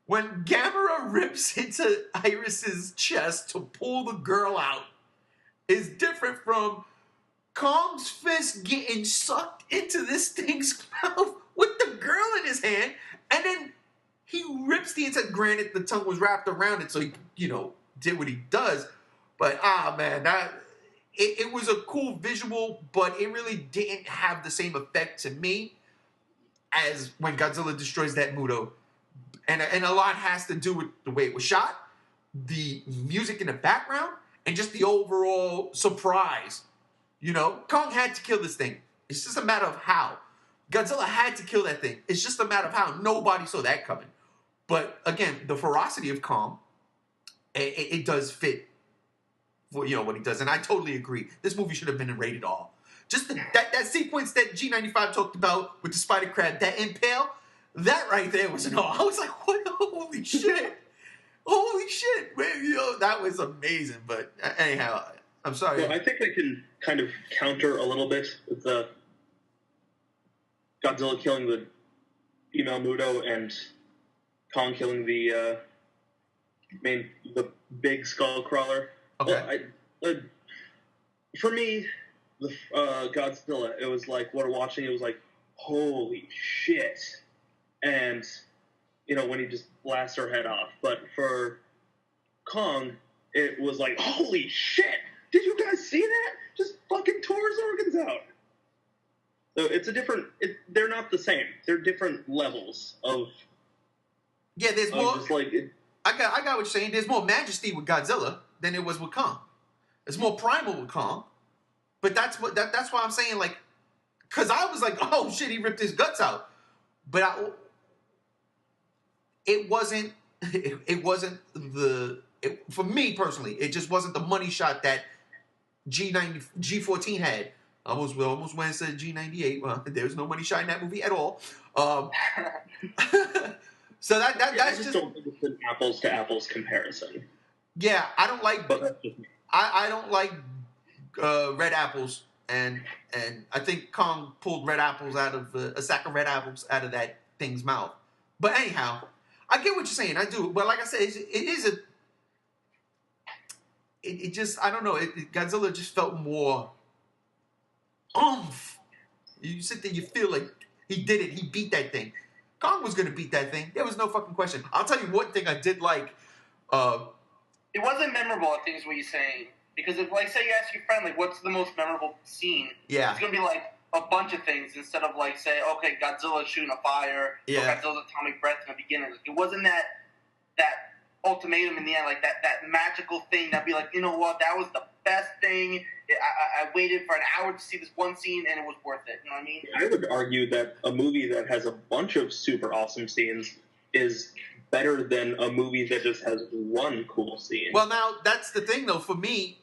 When Gamera rips into Iris's chest to pull the girl out is different from Kong's fist getting sucked into this thing's mouth with the girl in his hand, and then he rips the inside. Granted, the tongue was wrapped around it, so he, did what he does. But man, it was a cool visual, but it really didn't have the same effect to me as when Godzilla destroys that Muto. And a lot has to do with the way it was shot, the music in the background, and just the overall surprise. Kong had to kill this thing. It's just a matter of how. Godzilla had to kill that thing. It's just a matter of how. Nobody saw that coming. But again, the ferocity of Kong, it does fit for what he does. And I totally agree. This movie should have been rated R. Just that sequence that G95 talked about with the spider crab, that impale, that right there was an R. I was like, what? Holy shit. Holy shit. Man, that was amazing. But anyhow, I'm sorry. Well, I think I can kind of counter a little bit with the Godzilla killing the female Muto and Kong killing the big skull crawler. Okay. Well, for me, the Godzilla, it was like, we're watching, it was like, holy shit. And, when he just blasts her head off. But for Kong, it was like, holy shit! Did you guys see that? Just fucking tore his organs out. So it's a different... they're not the same. They're different levels of... Yeah, there's more... Just like I got what you're saying. There's more majesty with Godzilla than there was with Kong. It's more primal with Kong. But that's why I'm saying, like... Because I was like, oh shit, he ripped his guts out. But it wasn't for me personally, it just wasn't the money shot that G14 had. I almost went and said G98. Well, there was no money shot in that movie at all. So that's I just don't think it's an apples to apples comparison. Yeah, I don't like. But that's just me. I don't like red apples, and I think Kong pulled red apples out of a sack of red apples out of that thing's mouth. But anyhow, I get what you're saying. I do. But like I said, it just, I don't know. Godzilla just felt more oomph. You sit there, you feel like he did it. He beat that thing. Kong was going to beat that thing. There was no fucking question. I'll tell you one thing I did like. It wasn't memorable, I think is what you're saying. Because if, like, say you ask your friend, like, what's the most memorable scene? Yeah. It's going to be, like, a bunch of things instead of, like, say, okay, Godzilla shooting a fire, or Godzilla's atomic breath in the beginning. Like, it wasn't that ultimatum in the end, like, that magical thing that'd be like, you know what, that was the best thing. I waited for an hour to see this one scene, and it was worth it. You know what I mean? I would argue that a movie that has a bunch of super awesome scenes is better than a movie that just has one cool scene. Well, now that's the thing, though. For me,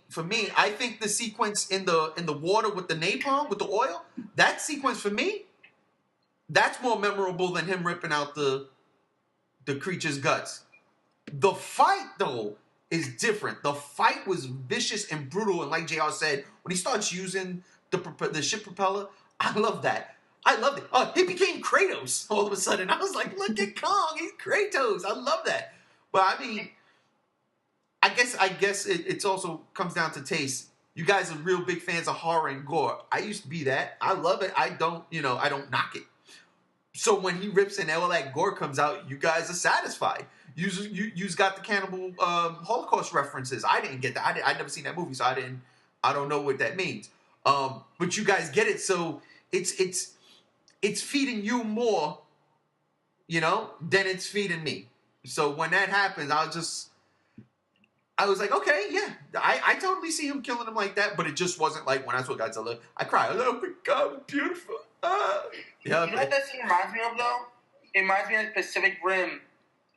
I think the sequence in the water with the napalm, with the oil, that sequence for me, that's more memorable than him ripping out the creature's guts. The fight, though, is different. The fight was vicious and brutal, and like JR said, when he starts using the ship propeller, I love that. I loved it. Oh, he became Kratos all of a sudden. I was like, look at Kong. He's Kratos. I love that. But, I mean, I guess it also comes down to taste. You guys are real big fans of horror and gore. I used to be that. I love it. I don't knock it. So when he rips and all that gore comes out, you guys are satisfied. You've got the cannibal Holocaust references. I didn't get that. I'd never seen that movie, so I don't know what that means. But you guys get it. So it's feeding you more, than it's feeding me. So when that happens, I was like, okay, yeah, I totally see him killing him like that. But it just wasn't like when I saw Godzilla, I cried. I was like, oh my God, beautiful. Yeah. You know what that scene reminds me of, though? It reminds me of Pacific Rim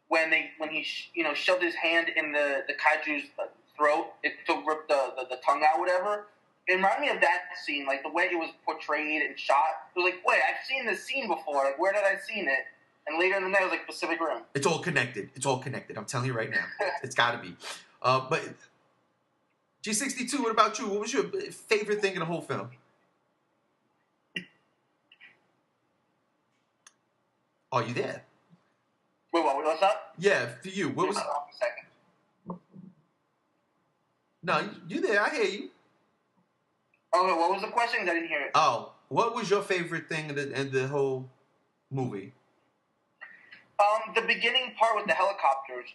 when he shoved his hand in the kaiju's throat to rip the tongue out, whatever. It reminded me of that scene, like the way it was portrayed and shot. It was like, wait, I've seen this scene before. Like, where did I seen it? And later in the night, it was like Pacific Rim. It's all connected. It's all connected. I'm telling you right now. It's got to be. But G62, what about you? What was your favorite thing in the whole film? Are you there? Wait, what's up? Yeah, for you. What was? Hold on a second. No, you there? I hear you. Okay, what was the question? I didn't hear it. Oh, what was your favorite thing in the whole movie? The beginning part with the helicopters.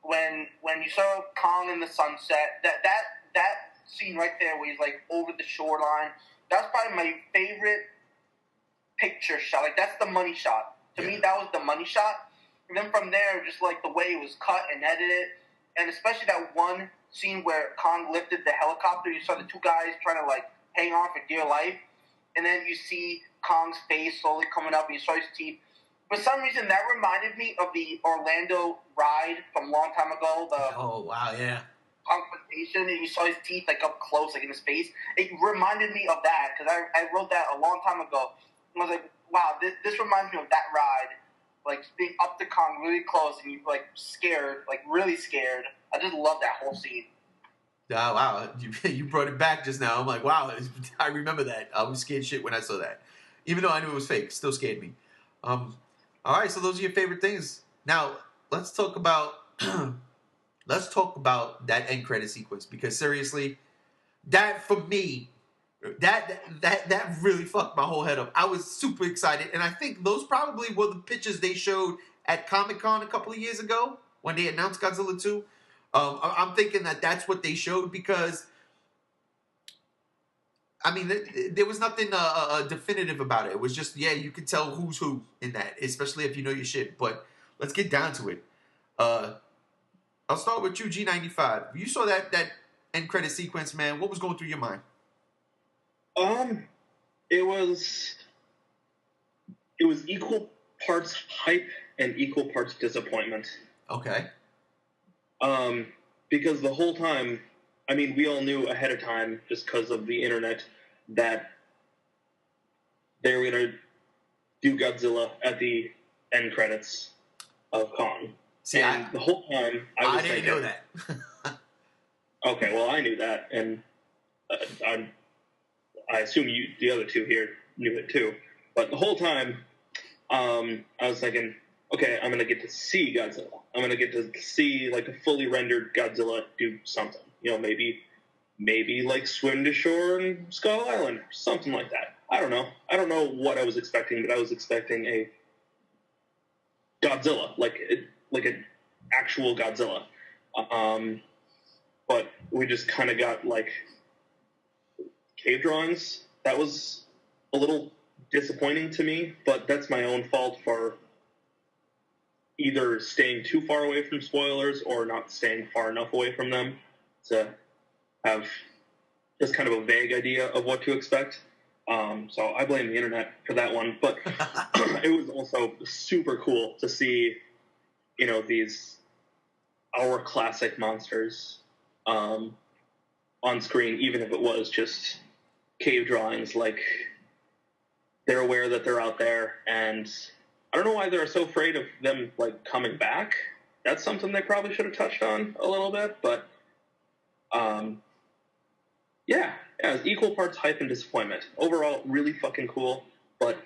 When you saw Kong in the sunset, that scene right there where he's like over the shoreline. That's probably my favorite picture shot. Like that's the money shot. To me, that was the money shot. And then from there, just like the way it was cut and edited, and especially that one scene where Kong lifted the helicopter, you saw the two guys trying to like hang on for dear life, and then you see Kong's face slowly coming up, and you saw his teeth. For some reason, that reminded me of the Orlando ride from a long time ago. Oh wow, yeah. Confrontation, and you saw his teeth like up close, like in his face. It reminded me of that because I wrote that a long time ago. And I was like, wow, this reminds me of that ride, like being up to Kong really close and you like scared, like really scared. I just love that whole scene. Oh, wow, you brought it back just now. I'm like, wow, I remember that. I was scared shit when I saw that, even though I knew it was fake. It still scared me. All right, so those are your favorite things. Now let's talk about that end credit sequence because seriously, that for me, that really fucked my whole head up. I was super excited, and I think those probably were the pictures they showed at Comic-Con a couple of years ago when they announced Godzilla 2. I'm thinking that's what they showed because, I mean, there was nothing definitive about it. It was just, yeah, you could tell who's who in that, especially if you know your shit. But let's get down to it. I'll start with you, G95. You saw that end credit sequence, man. What was going through your mind? It was equal parts hype and equal parts disappointment. Okay. Because the whole time, I mean, we all knew ahead of time, just because of the internet, that they were going to do Godzilla at the end credits of Kong. See, and the whole time, I was didn't thinking, know that. Okay, well, I knew that, and I assume the other two here knew it too. But the whole time, I was thinking, okay, I'm gonna get to see Godzilla. I'm gonna get to see like a fully rendered Godzilla do something. You know, maybe like swim to shore in Skull Island, or something like that. I don't know. I don't know what I was expecting, but I was expecting a Godzilla, like an actual Godzilla. But we just kind of got like cave drawings. That was a little disappointing to me, but that's my own fault for either staying too far away from spoilers or not staying far enough away from them to have just kind of a vague idea of what to expect. So I blame the internet for that one, but it was also super cool to see, you know, our classic monsters on screen, even if it was just cave drawings. Like, they're aware that they're out there, and I don't know why they're so afraid of them like coming back. That's something they probably should have touched on a little bit, but yeah, it was equal parts hype and disappointment. Overall, really fucking cool, but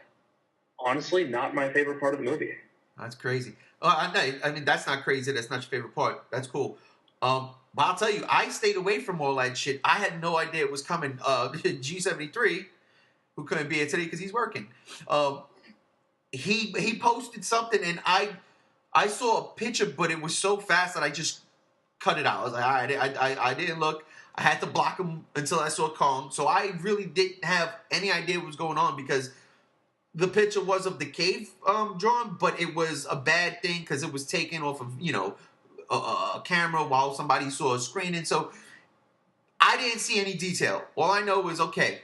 honestly, not my favorite part of the movie. That's crazy. I mean, that's not crazy. That's not your favorite part. That's cool. But I'll tell you, I stayed away from all that shit. I had no idea it was coming. G73, who couldn't be here today because he's working, he posted something, and I saw a picture, but it was so fast that I just cut it out. I was like, all right, I didn't look. I had to block him until I saw Kong. So I really didn't have any idea what was going on because the picture was of the cave drawn, but it was a bad thing because it was taken off of, you know, a camera while somebody saw a screen. And so I didn't see any detail. All I know was, okay,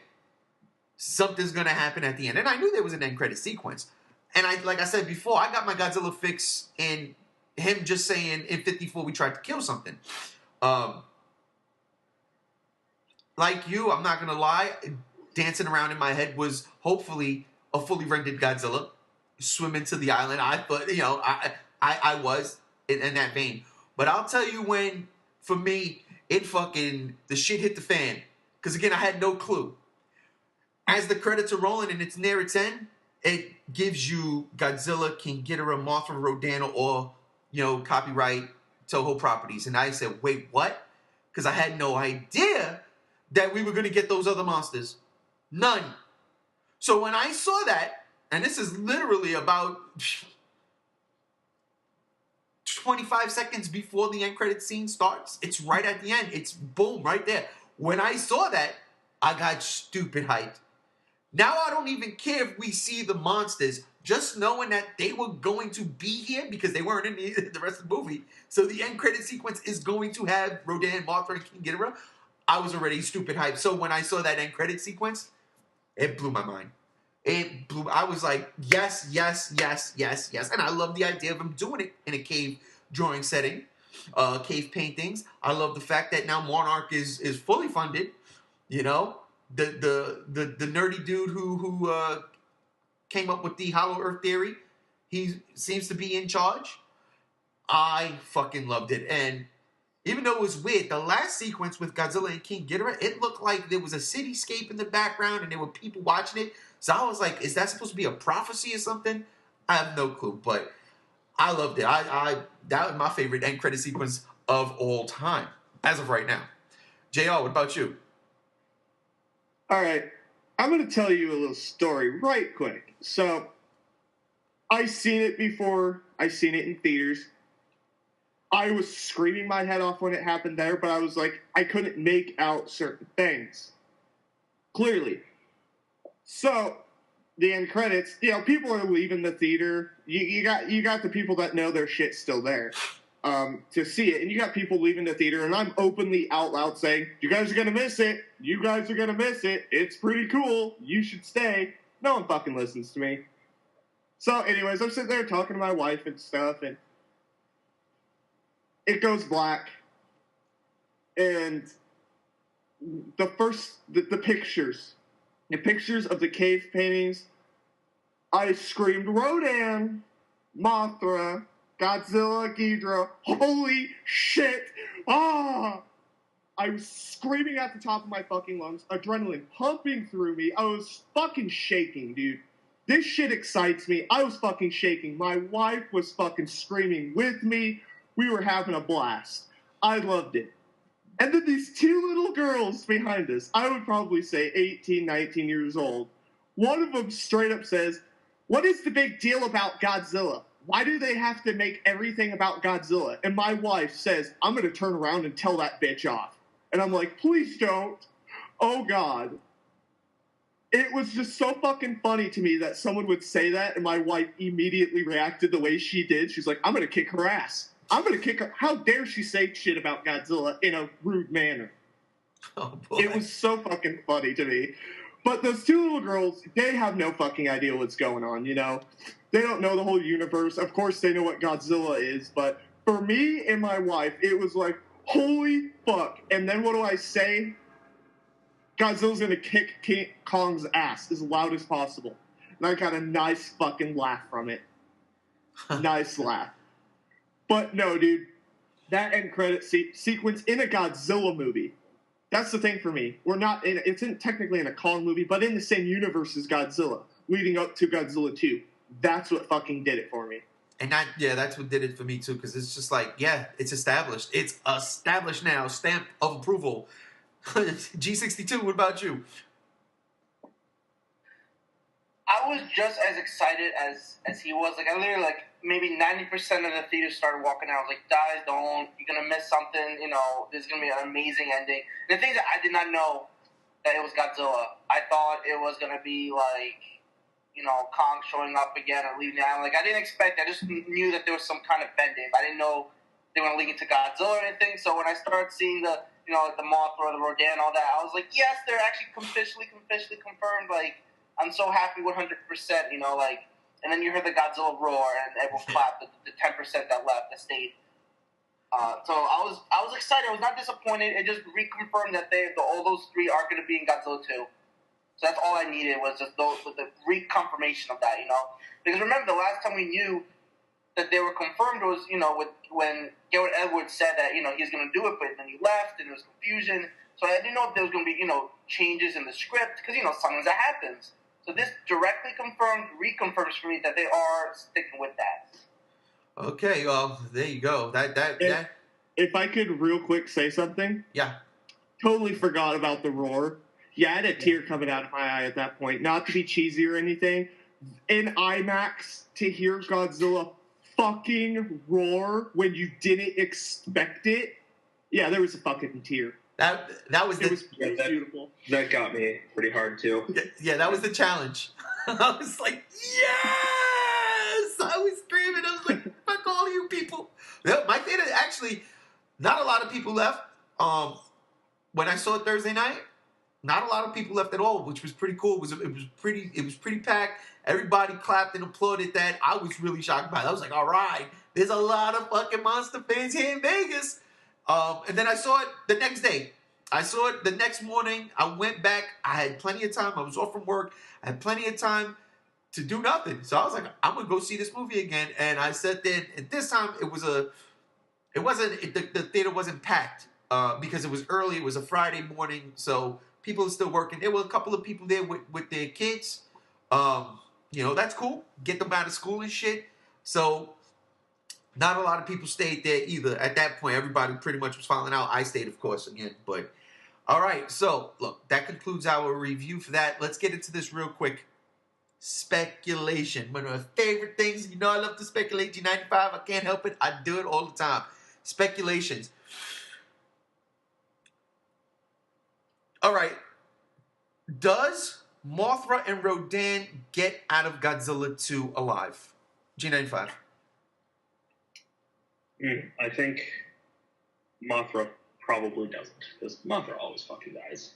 something's going to happen at the end. And I knew there was an end credit sequence. And like I said before, I got my Godzilla fix in him just saying in 54 we tried to kill something. like you, I'm not gonna lie, dancing around in my head was hopefully a fully rendered Godzilla swim into the island. I thought, I was in that vein. But I'll tell you when, for me, the shit hit the fan. Because again, I had no clue. As the credits are rolling and it's near its end, it gives you Godzilla, King Ghidorah, Mothra, Rodan, or, copyright Toho properties. And I said, wait, what? Because I had no idea that we were going to get those other monsters. None. So when I saw that, and this is literally about 25 seconds before the end credit scene starts, it's right at the end. It's boom, right there. When I saw that, I got stupid hyped. Now I don't even care if we see the monsters, just knowing that they were going to be here because they weren't in the rest of the movie. So the end credit sequence is going to have Rodan, Mothra, and King Ghidorah. I was already stupid hyped. So when I saw that end credit sequence, it blew my mind. I was like, yes, yes, yes, yes, yes. And I love the idea of him doing it in a cave drawing setting, cave paintings. I love the fact that now Monarch is fully funded. The nerdy dude who came up with the Hollow Earth theory, he seems to be in charge. I fucking loved it. And even though it was weird, the last sequence with Godzilla and King Ghidorah, it looked like there was a cityscape in the background and there were people watching it. So I was like, is that supposed to be a prophecy or something? I have no clue, but I loved it. That was my favorite end credit sequence of all time, as of right now. JR, what about you? All right. I'm going to tell you a little story right quick. So, I seen it before. I seen it in theaters. I was screaming my head off when it happened there, but I was like, I couldn't make out certain things. Clearly. So, the end credits, people are leaving the theater. You got the people that know their shit's still there to see it. And you got people leaving the theater, and I'm openly out loud saying, you guys are going to miss it. You guys are going to miss it. It's pretty cool. You should stay. No one fucking listens to me. So, anyways, I'm sitting there talking to my wife and stuff, and it goes black. And the pictures. The pictures of the cave paintings, I screamed, Rodan, Mothra, Godzilla, Ghidorah, holy shit, ah! I was screaming at the top of my fucking lungs, adrenaline pumping through me. I was fucking shaking, dude. This shit excites me. I was fucking shaking. My wife was fucking screaming with me. We were having a blast. I loved it. And then these two little girls behind us, I would probably say 18, 19 years old. One of them straight up says, what is the big deal about Godzilla? Why do they have to make everything about Godzilla? And my wife says, I'm going to turn around and tell that bitch off. And I'm like, please don't. Oh, God. It was just so fucking funny to me that someone would say that, and my wife immediately reacted the way she did. She's like, I'm going to kick her ass. I'm going to kick her. How dare she say shit about Godzilla in a rude manner? Oh, boy. It was so fucking funny to me. But those two little girls, they have no fucking idea what's going on, They don't know the whole universe. Of course they know what Godzilla is, but for me and my wife, it was like, holy fuck. And then what do I say? Godzilla's going to kick King Kong's ass as loud as possible. And I got a nice fucking laugh from it. Nice laugh. But no, dude, that end credit sequence in a Godzilla movie, that's the thing for me. It's technically in a Kong movie, but in the same universe as Godzilla, leading up to Godzilla 2. That's what fucking did it for me. And that's what did it for me too, because it's just like, yeah, it's established. It's established now, stamp of approval. G62, what about you? I was just as excited as he was. Like, I literally, maybe 90% of the theater started walking out. I was like, guys, don't. You're going to miss something. There's going to be an amazing ending. And the thing that I did not know that it was Godzilla. I thought it was going to be, Kong showing up again or leaving the island. I didn't expect that. I just knew that there was some kind of bending. I didn't know they were going to link it to Godzilla or anything. So when I started seeing the Mothra, the Rodan, all that, I was like, yes, they're actually officially confirmed. I'm so happy 100%, and then you heard the Godzilla roar and everyone clapped, the 10% that left, that stayed. So I was excited. I was not disappointed. It just reconfirmed that all those three are going to be in Godzilla 2. So that's all I needed was just the reconfirmation of that, Because remember, the last time we knew that they were confirmed was, when Garrett Edwards said that, he was going to do it, but then he left and there was confusion. So I didn't know if there was going to be, changes in the script because, sometimes that happens. So this directly reconfirms for me that they are sticking with that. Okay, well, there you go. That. If I could real quick say something. Yeah. Totally forgot about the roar. Yeah, I had a tear coming out of my eye at that point. Not to be cheesy or anything. In IMAX, to hear Godzilla fucking roar when you didn't expect it. Yeah, there was a fucking tear. That was it was beautiful. That got me pretty hard too. Yeah, that was the challenge. I was like, yes! I was screaming. I was like, fuck all you people. My theater, actually, not a lot of people left. When I saw it Thursday night, not a lot of people left at all, which was pretty cool. It was pretty packed. Everybody clapped and applauded that. I was really shocked by it. I was like, all right, there's a lot of fucking monster fans here in Vegas. And then I saw it the next day. I saw it the next morning. I went back. I had plenty of time. I was off from work. I had plenty of time to do nothing. So I was like, I'm going to go see this movie again. And I sat there. And this time the theater wasn't packed because it was early. It was a Friday morning. So people are still working. There were a couple of people there with their kids. That's cool. Get them out of school and shit. So not a lot of people stayed there either. At that point, everybody pretty much was filing out. I stayed, of course, again. But, all right. So, look, that concludes our review for that. Let's get into this real quick. Speculation. One of my favorite things. I love to speculate. G95, I can't help it. I do it all the time. Speculations. All right. Does Mothra and Rodan get out of Godzilla 2 alive? G95. I think Mothra probably doesn't, because Mothra always fucking dies.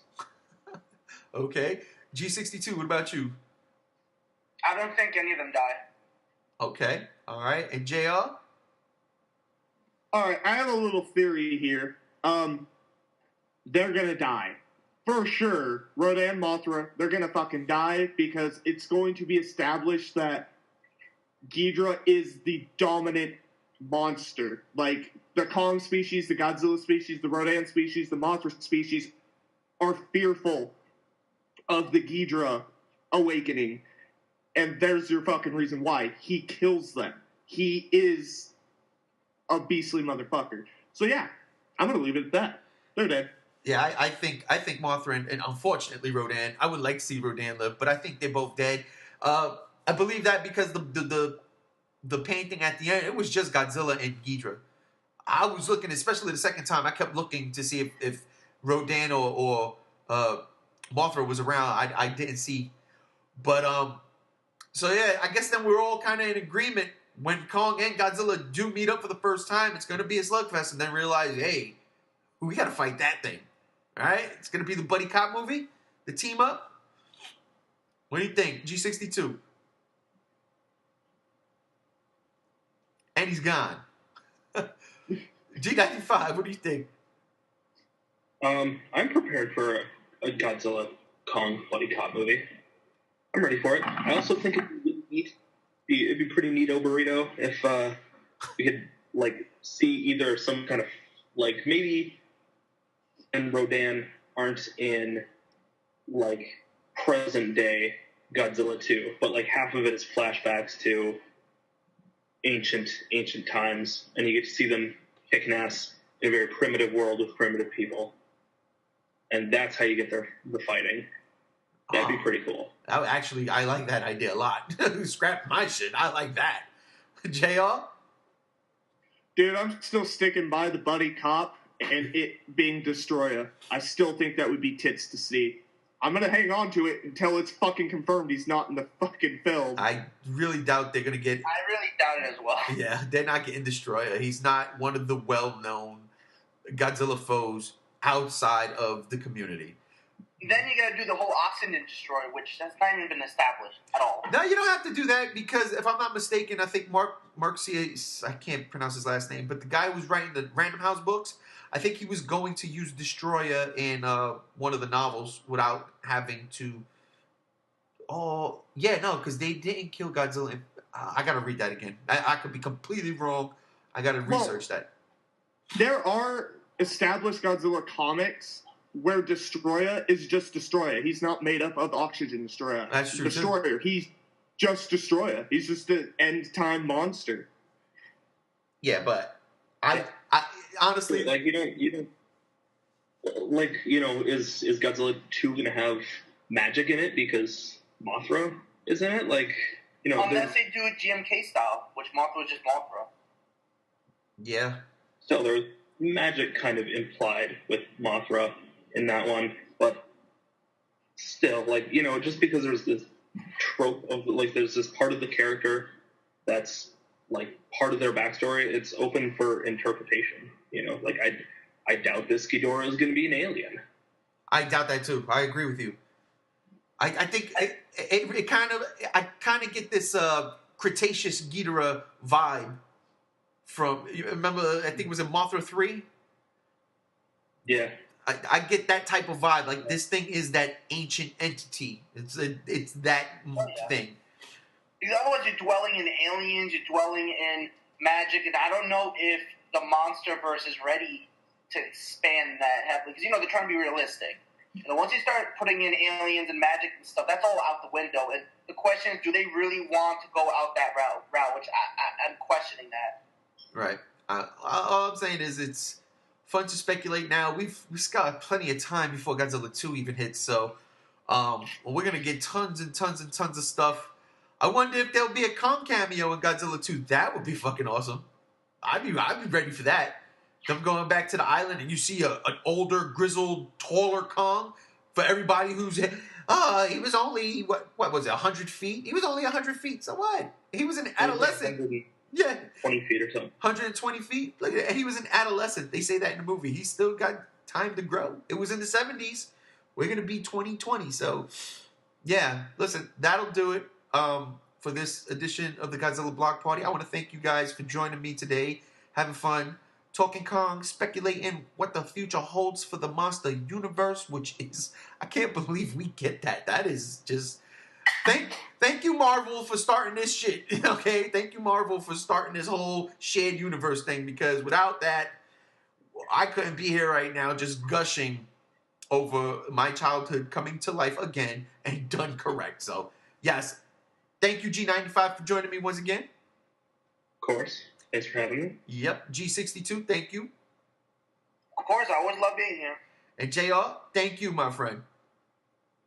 Okay. G62, what about you? I don't think any of them die. Okay. All right. And JR? All right. I have a little theory here. They're going to die. For sure. Rodan, Mothra, they're going to fucking die because it's going to be established that Ghidorah is the dominant monster. Like, the Kong species, the Godzilla species, the Rodan species, the Mothra species are fearful of the Ghidorah awakening. And there's your fucking reason why. He kills them. He is a beastly motherfucker. So yeah, I'm going to leave it at that. They're dead. Yeah, I think Mothra and unfortunately Rodan, I would like to see Rodan live, but I think they're both dead. I believe that because the painting at the end, it was just Godzilla and Ghidorah. I was looking, especially the second time, I kept looking to see if Rodan or Mothra was around. I didn't see. But, so yeah, I guess then we're all kind of in agreement. When Kong and Godzilla do meet up for the first time, it's going to be a slugfest, and then realize, hey, we got to fight that thing. All right? It's going to be the buddy cop movie, the team up. What do you think? G62. And he's gone. G95, what do you think? I'm prepared for a Godzilla Kong buddy cop movie. I'm ready for it. I also think it'd be neat. It'd be pretty neato burrito if we could see either some kind of maybe and Rodan aren't in present day Godzilla 2, but half of it is flashbacks to ancient times, and you get to see them kicking ass in a very primitive world with primitive people, and that's how you get the fighting. That'd be pretty cool. Actually, I like that idea a lot. Scrap my shit. I like that. JR? Dude, I'm still sticking by the buddy cop and it being Destroyer. I still think that would be tits to see. I'm going to hang on to it until it's fucking confirmed he's not in the fucking film. I really doubt they're going to get... I really doubt it as well. Yeah, they're not getting Destroyer. He's not one of the well-known Godzilla foes outside of the community. Then you gotta do the whole Oxygen Destroyer, which has not even been established at all. No, you don't have to do that because if I'm not mistaken, I think Mark C. I can't pronounce his last name, but the guy who was writing the Random House books, I think he was going to use Destroyer in one of the novels without having to. Oh, yeah, no, because they didn't kill Godzilla. I gotta read that again. I could be completely wrong. I gotta research that. There are established Godzilla comics where Destroyer is just Destroyer. He's not made up of Oxygen Destroyer. That's true. Destroyer. He's just Destroyer. He's just an end time monster. Yeah, but I honestly like you don't like is Godzilla 2 gonna have magic in it because Mothra is in it? Like unless they do it GMK style, which Mothra was just Mothra. Yeah. So there's magic kind of implied with Mothra in that one, but still, like, just because there's this trope of, like, there's this part of the character that's, like, part of their backstory, it's open for interpretation, Like, I doubt this Ghidorah is going to be an alien. I doubt that, too. I agree with you. I think it kind of get this Cretaceous Ghidorah vibe from, you remember, I think it was in Mothra 3? Yeah. I get that type of vibe. Like, this thing is that ancient entity. It's that thing. Because otherwise you're dwelling in aliens, you're dwelling in magic, and I don't know if the MonsterVerse is ready to expand that heavily. Because, they're trying to be realistic. Once you start putting in aliens and magic and stuff, that's all out the window. And the question is, do they really want to go out that route? Which I'm questioning that. Right. All I'm saying is it's fun to speculate now. We've got plenty of time before Godzilla 2 even hits, so we're gonna get tons and tons and tons of stuff. I wonder if there'll be a Kong cameo in Godzilla 2. That would be fucking awesome. I'd be ready for that. Them going back to the island and you see an older, grizzled, taller Kong. For everybody who's he was only what was it, 100 feet? He was only 100 feet. So what? He was an adolescent. Yeah. 20 feet or something. 120 feet? Look at that. He was an adolescent. They say that in the movie. He still got time to grow. It was in the 70s. We're going to be 2020. So, yeah. Listen, that'll do it for this edition of the Godzilla Block Party. I want to thank you guys for joining me today. Having fun. Talking Kong. Speculating what the future holds for the monster universe, which is... I can't believe we get that. That is just... Thank you, Marvel, for starting this shit, okay? Thank you, Marvel, for starting this whole shared universe thing, because without that, I couldn't be here right now just gushing over my childhood coming to life again and done correct. So, yes, thank you, G95, for joining me once again. Of course. Thanks for having me. Yep, G62, thank you. Of course, I always love being here. And JR, thank you, my friend.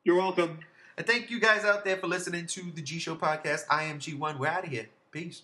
You're welcome. And thank you guys out there for listening to the G Show podcast. I am G1. We're out of here. Peace.